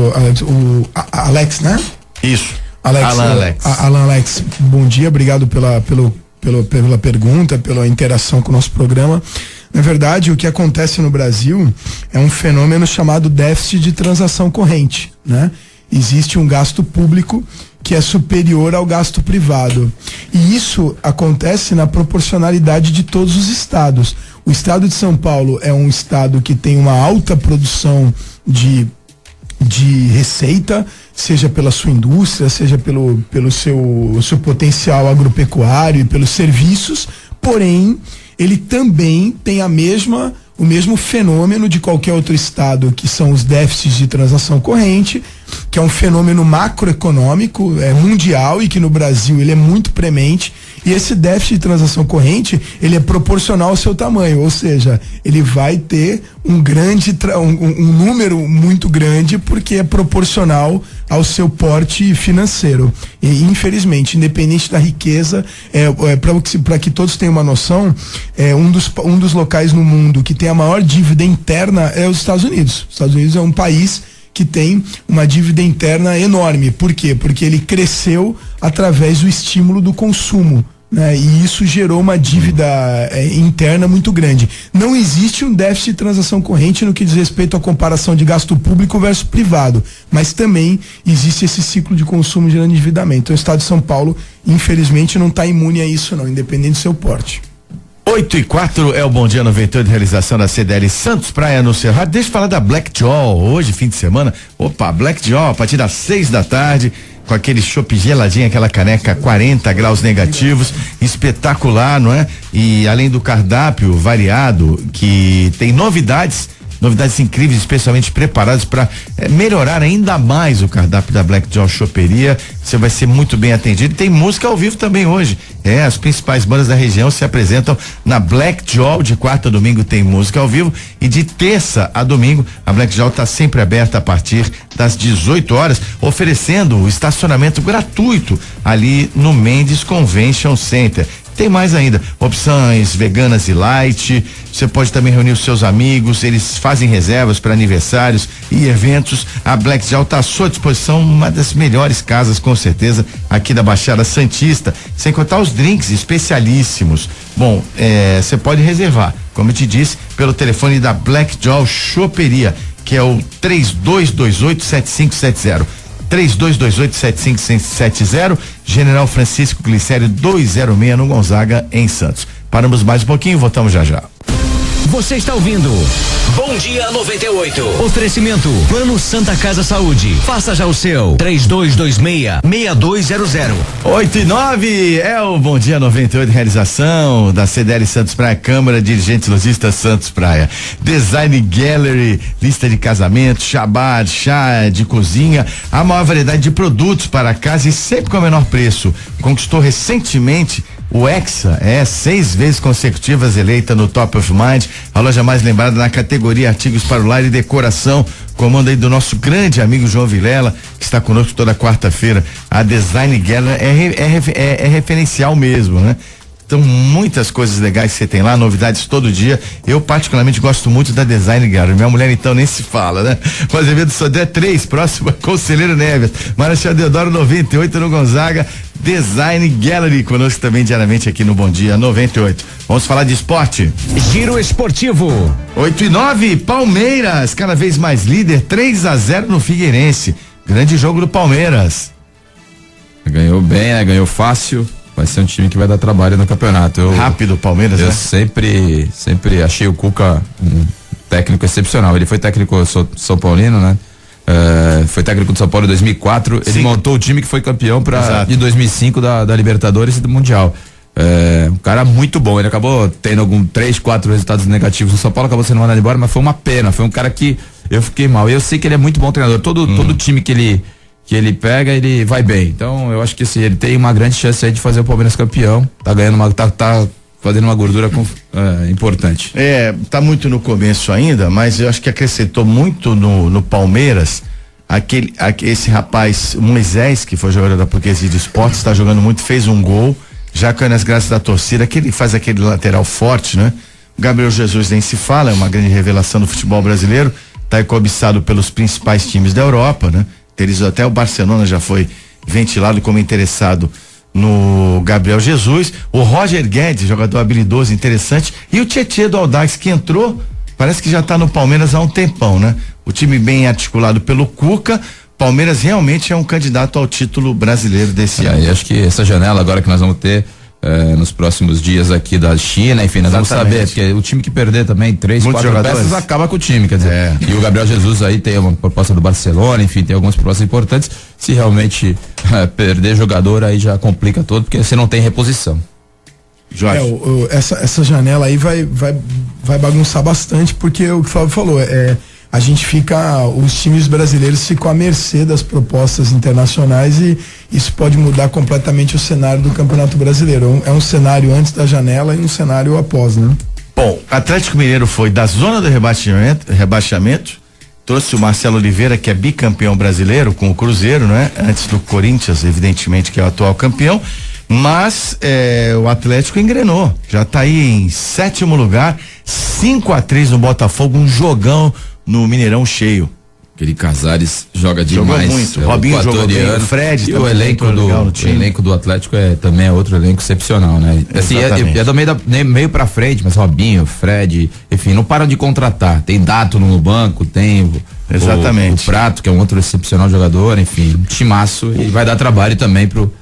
Alex, né? Isso. Alan Alex, bom dia, obrigado pela pergunta, pela interação com o nosso programa. Na verdade, o que acontece no Brasil é um fenômeno chamado déficit de transação corrente, né? Existe um gasto público que é superior ao gasto privado. E isso acontece na proporcionalidade de todos os estados. O estado de São Paulo é um estado que tem uma alta produção de receita, seja pela sua indústria, seja pelo seu potencial agropecuário e pelos serviços, porém, ele também tem o mesmo fenômeno de qualquer outro estado, que são os déficits de transação corrente, que é um fenômeno macroeconômico, mundial, e que no Brasil ele é muito premente. E esse déficit de transação corrente, ele é proporcional ao seu tamanho, ou seja, ele vai ter um número muito grande, porque é proporcional ao porte financeiro. E, infelizmente, independente da riqueza, para que todos tenham uma noção, um dos locais no mundo que tem a maior dívida interna é os Estados Unidos. Os Estados Unidos é um país que tem uma dívida interna enorme. Por quê? Porque ele cresceu através do estímulo do consumo, né? E isso gerou uma dívida interna muito grande. Não existe um déficit de transação corrente no que diz respeito à comparação de gasto público versus privado, mas também existe esse ciclo de consumo gerando endividamento. Então, o estado de São Paulo, infelizmente, não está imune a isso não, independente do seu porte. 8:04 é o Bom Dia 98 de realização da CDL Santos Praia no Cerrado. Deixa eu falar da Black Jaw, hoje fim de semana. Opa, Black Jaw a partir das 6 da tarde, com aquele chopp geladinho, aquela caneca 40 graus negativos, espetacular, não é? E além do cardápio variado, que tem novidades incríveis, especialmente preparadas para melhorar ainda mais o cardápio da Black Jaw Choperia. Você vai ser muito bem atendido. E tem música ao vivo também hoje. As principais bandas da região se apresentam na Black Jaw. De quarta a domingo tem música ao vivo e de terça a domingo a Black Jaw está sempre aberta a partir das 18 horas, oferecendo o estacionamento gratuito ali no Mendes Convention Center. Tem mais ainda, opções veganas e light. Você pode também reunir os seus amigos, eles fazem reservas para aniversários e eventos. A Black Jaw está à sua disposição, uma das melhores casas com certeza aqui da Baixada Santista, sem contar os drinks especialíssimos. Bom, você pode reservar, como eu te disse, pelo telefone da Black Jaw Choperia, que é o 3228-7570. 3228-7570, General Francisco Glicério 206 no Gonzaga, em Santos. Paramos mais um pouquinho, voltamos já já. Você está ouvindo Bom Dia 98. Oferecimento Plano Santa Casa Saúde. Faça já o seu. 3226-6200. 8:09 é o Bom Dia 98, realização da CDL Santos Praia, Câmara Dirigentes Lojistas Santos Praia. Design Gallery, lista de casamento, chabar, chá de cozinha, a maior variedade de produtos para casa e sempre com o menor preço. Conquistou recentemente o Hexa, 6 vezes consecutivas eleita no Top of Mind, a loja mais lembrada na categoria artigos para o lar e decoração. Comando aí do nosso grande amigo João Vilela, que está conosco toda quarta-feira. A Design Gallery é referencial mesmo, né? Então, muitas coisas legais que você tem lá, novidades todo dia. Eu particularmente gosto muito da Design Gallery. Minha mulher então nem se fala, né? O Azevedo Sodré 3, próximo a Conselheiro Neves. Marechal Deodoro 98 no Gonzaga. Design Gallery conosco também diariamente aqui no Bom Dia 98. Vamos falar de esporte? Giro Esportivo. 8:09, Palmeiras, cada vez mais líder, 3-0 no Figueirense. Grande jogo do Palmeiras. Ganhou bem, né? Ganhou fácil. Vai ser um time que vai dar trabalho no campeonato. Rápido o Palmeiras, eu né? sempre achei o Cuca um técnico excepcional. Ele foi técnico São Paulino, né? Foi técnico do São Paulo em 2004. Sim. Ele montou o time que foi campeão de 2005 da Libertadores e do Mundial. Um cara muito bom. Ele acabou tendo 3, 4 resultados negativos no São Paulo, acabou sendo mandado embora, mas foi uma pena. Foi um cara que eu fiquei mal. Eu sei que ele é muito bom treinador. Todo time que ele pega, ele vai bem. Então, eu acho que assim, ele tem uma grande chance aí de fazer o Palmeiras campeão. Tá ganhando tá fazendo uma gordura importante. Tá muito no começo ainda, mas eu acho que acrescentou muito no Palmeiras esse rapaz Moisés, que foi jogador da Portuguesa de Esportes, está jogando muito, fez um gol, já caiu nas graças da torcida, que ele faz aquele lateral forte, né? O Gabriel Jesus nem se fala, é uma grande revelação do futebol brasileiro, tá cobiçado pelos principais times da Europa, né? Até o Barcelona já foi ventilado como interessado no Gabriel Jesus. O Roger Guedes, jogador habilidoso, interessante, e o Tietê do Audax, que entrou, parece que já está no Palmeiras há um tempão, né? O time bem articulado pelo Cuca. Palmeiras realmente é um candidato ao título brasileiro desse ano. E acho que essa janela agora que nós vamos ter nos próximos dias aqui da China, enfim, nós vamos saber, porque o time que perder também 3, 4 peças acaba com o time, quer dizer, e o Gabriel Jesus aí tem uma proposta do Barcelona, enfim, tem algumas propostas importantes. Se realmente perder jogador, aí já complica todo, porque você não tem reposição. Jorge. Essa janela aí vai bagunçar bastante, porque o que o Flávio falou, os times brasileiros ficam à mercê das propostas internacionais e isso pode mudar completamente o cenário do Campeonato Brasileiro. É um cenário antes da janela e um cenário após, né? Bom, Atlético Mineiro foi da zona do rebaixamento, trouxe o Marcelo Oliveira, que é bicampeão brasileiro com o Cruzeiro, né? Antes do Corinthians, evidentemente, que é o atual campeão, mas o Atlético engrenou, já está aí em 7º lugar, 5-3 no Botafogo, um jogão no Mineirão cheio. Aquele Casares joga demais. Jogou muito. Robinho jogou bem, o Fred e o elenco do Atlético também é outro elenco excepcional, né? Assim, é do meio pra frente, mas Robinho, Fred, enfim, não param de contratar. Tem Dato no banco, tem o Prato, que é um outro excepcional jogador, enfim, um timaço, e vai dar trabalho também pro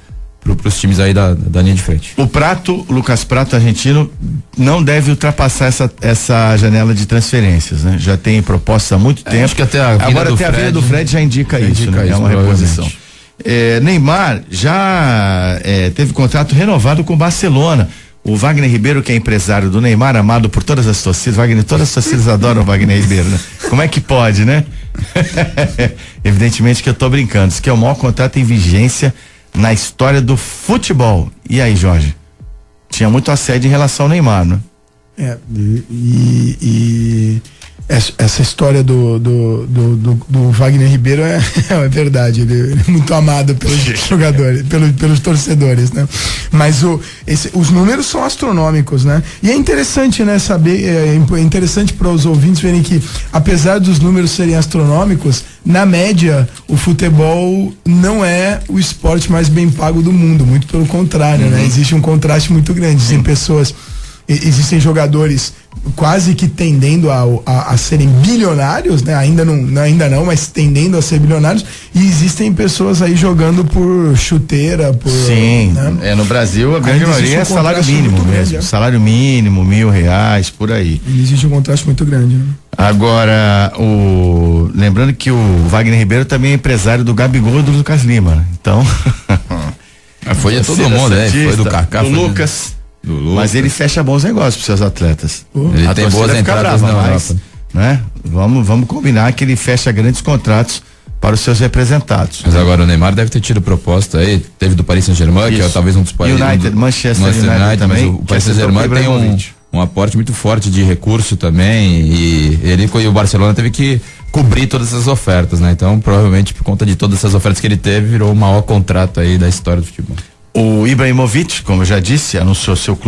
pros times aí da linha de frente. O Lucas Prato, argentino, não deve ultrapassar essa janela de transferências, né? Já tem proposta há muito tempo. Acho que até a Agora até a vinda do Fred já indica isso, né? É uma reposição. Neymar já teve contrato renovado com o Barcelona. O Wagner Ribeiro, que é empresário do Neymar, amado por todas as torcidas. Todas as torcidas adoram o Wagner Ribeiro, né? Como é que pode, né? Evidentemente que eu tô brincando. Isso que é o maior contrato em vigência na história do futebol. E aí, Jorge? Tinha muito assédio em relação ao Neymar, né? Essa história do Wagner Ribeiro é verdade, ele é muito amado pelos jogadores, pelos torcedores, né? Mas os números são astronômicos, né? E é interessante, né, saber, é interessante para os ouvintes verem que, apesar dos números serem astronômicos, na média, o futebol não é o esporte mais bem pago do mundo, muito pelo contrário, né? Existe um contraste muito grande, existem jogadores quase que tendendo a serem bilionários, né? Ainda não, mas tendendo a ser bilionários, e existem pessoas aí jogando por chuteira, Sim, né? No Brasil a grande maioria é salário mínimo mesmo, salário mínimo, R$1.000, por aí. Existe um contraste muito grande, né? Agora, lembrando que o Wagner Ribeiro também é empresário do Gabigol e do Lucas Lima, né? Então foi de todo mundo, foi do Kaká, do Lucas. Mas ele fecha bons negócios para seus atletas. Ele tem boas entradas na Europa, né? Vamos combinar que ele fecha grandes contratos para os seus representados. Mas agora o Neymar deve ter tido proposta aí, teve do Paris Saint-Germain, que é talvez um dos países. Manchester United também. Mas o Paris Saint-Germain tem um aporte muito forte de recurso também, e ele e o Barcelona teve que cobrir todas essas ofertas, né? Então, provavelmente por conta de todas essas ofertas que ele teve, virou o maior contrato aí da história do futebol. O Ibrahimovic, como eu já disse, anunciou seu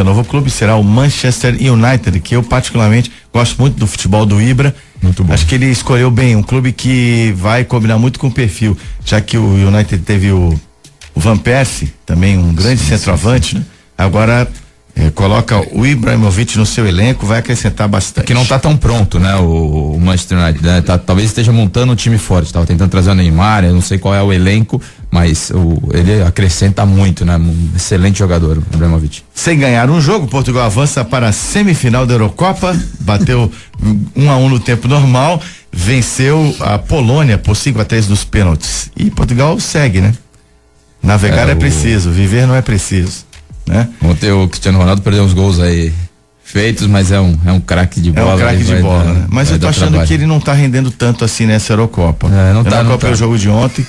novo clube será o Manchester United, que eu particularmente gosto muito do futebol do Ibra. Muito bom. Acho que ele escolheu bem, um clube que vai combinar muito com o perfil, já que o United teve o Van Persie, também um grande centroavante, né? Agora coloca o Ibrahimovic no seu elenco, vai acrescentar bastante. Que não tá tão pronto, né? O Manchester United, né? Talvez esteja montando um time forte, tava tentando trazer o Neymar, eu não sei qual é o elenco, mas ele acrescenta muito, né? Um excelente jogador, o Ibrahimovic. Sem ganhar um jogo, Portugal avança para a semifinal da Eurocopa, bateu 1-1 no tempo normal, venceu a Polônia por 5-3 nos pênaltis. E Portugal segue, né? Navegar é preciso, viver não é preciso, né? Ontem o Cristiano Ronaldo perdeu uns gols aí feitos, mas é um craque de bola. É um craque de bola, né? Mas eu tô achando trabalho. Que ele não tá rendendo tanto assim nessa Eurocopa. Não tá. Eu acompanhei o jogo de ontem,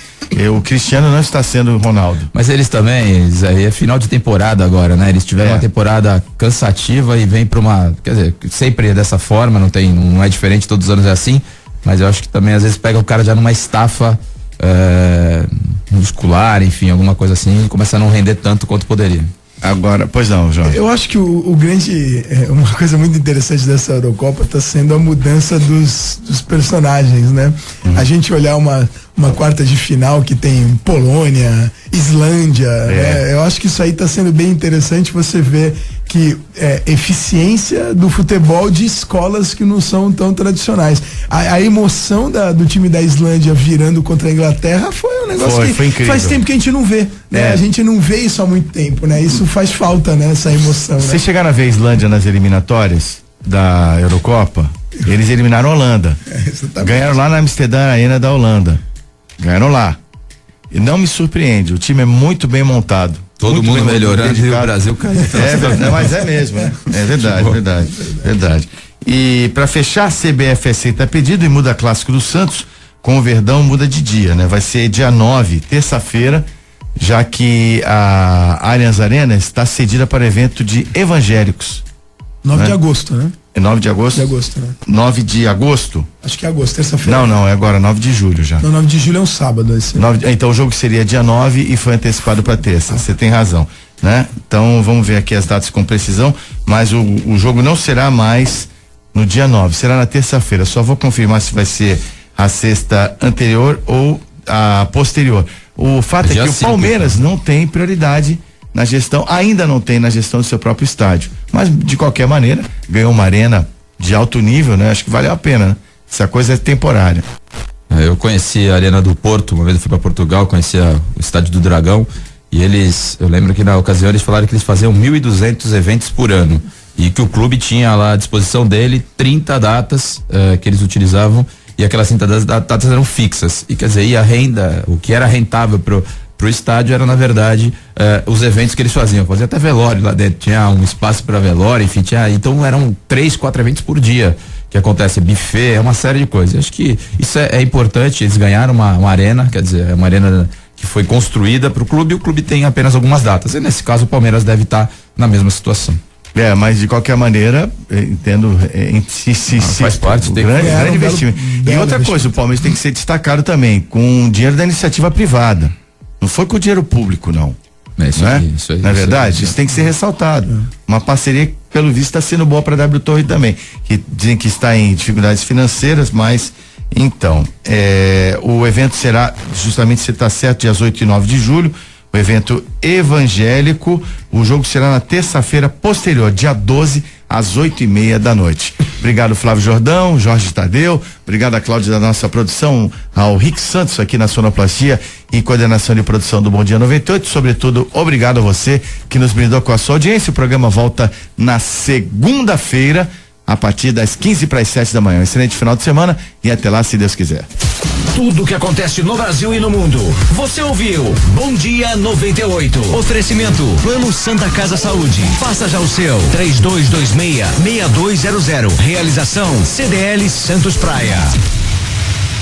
o Cristiano não está sendo o Ronaldo. Mas eles também, é final de temporada agora, né? Eles tiveram uma temporada cansativa e vem pra quer dizer, sempre é dessa forma, não é diferente, todos os anos é assim, mas eu acho que também às vezes pega o cara já numa estafa muscular, enfim, alguma coisa assim, e começa a não render tanto quanto poderia. Agora, pois não, Jorge. Eu acho que o grande, uma coisa muito interessante dessa Eurocopa está sendo a mudança dos personagens, né? A gente olhar uma quarta de final que tem Polônia, Islândia, né? Eu acho que isso aí está sendo bem interessante, você ver que eficiência do futebol de escolas que não são tão tradicionais. A emoção do time da Islândia virando contra a Inglaterra foi um negócio que faz tempo que a gente não vê, né? A gente não vê isso há muito tempo, né? Isso faz falta, né? Essa emoção. Vocês chegaram a ver a Islândia nas eliminatórias da Eurocopa? Eles eliminaram a Holanda. Ganharam lá na Amsterdã Arena da Holanda. Ganharam lá. E não me surpreende, o time é muito bem montado. Todo mundo melhorando e o Brasil caindo. Mas é mesmo, né? É verdade. E para fechar, a CBF aceita pedido e muda clássico do Santos, com o Verdão muda de dia, né? Vai ser dia 9, terça-feira, já que a Allianz Arena está cedida para evento de evangélicos. 9 de agosto, né? É 9 de agosto? 9 de agosto? Acho que é agosto, terça-feira. Não, é agora, 9 de julho já. Não, 9 de julho é um sábado. Então o jogo seria dia 9 e foi antecipado para terça. Você tem razão, né? Então vamos ver aqui as datas com precisão, mas o jogo não será mais no dia 9, será na terça-feira. Só vou confirmar se vai ser a sexta anterior ou a posterior. O fato é que o Palmeiras não tem prioridade na gestão, ainda não tem na gestão do seu próprio estádio, mas de qualquer maneira ganhou uma arena de alto nível, né? Acho que valeu a pena, né? Essa coisa é temporária. Eu conheci a Arena do Porto, uma vez eu fui para Portugal, conheci o Estádio do Dragão, E eu lembro que na ocasião eles falaram que eles faziam 1.200 eventos por ano e que o clube tinha lá à disposição dele 30 datas que eles utilizavam, e aquelas 30 datas eram fixas, e quer dizer, e a renda, o que era rentável pro estádio era, na verdade, os eventos que eles faziam até velório lá dentro, tinha um espaço para velório, enfim, então eram 3, 4 eventos por dia que acontece, buffet, é uma série de coisas. Acho que isso é importante. Eles ganharam uma arena, quer dizer, é uma arena que foi construída para o clube, e o clube tem apenas algumas datas, e nesse caso o Palmeiras deve estar na mesma situação. Mas de qualquer maneira, entendo, faz parte, tem grande investimento. E outra coisa, o Palmeiras tem que ser destacado também, com dinheiro da iniciativa privada. Não foi com dinheiro público, não. Isso aí. Na verdade, isso tem que ser ressaltado. Uma parceria que, pelo visto, está sendo boa para a W Torre também, que dizem que está em dificuldades financeiras, mas então, o evento será, justamente, se está certo, dias 8 e 9 de julho, o evento evangélico. O jogo será na terça-feira posterior, dia 12, às 8:30 da noite. Obrigado, Flávio Jordão, Jorge Tadeu, obrigado a Cláudia da nossa produção, ao Rick Santos aqui na sonoplastia e coordenação de produção do Bom Dia 98, sobretudo, obrigado a você que nos brindou com a sua audiência. O programa volta na segunda-feira, a partir das 6:45 da manhã. Excelente final de semana e até lá, se Deus quiser. Tudo o que acontece no Brasil e no mundo, você ouviu Bom Dia 98. Oferecimento Plano Santa Casa Saúde. Faça já o seu. 3226-6200. Realização CDL Santos Praia.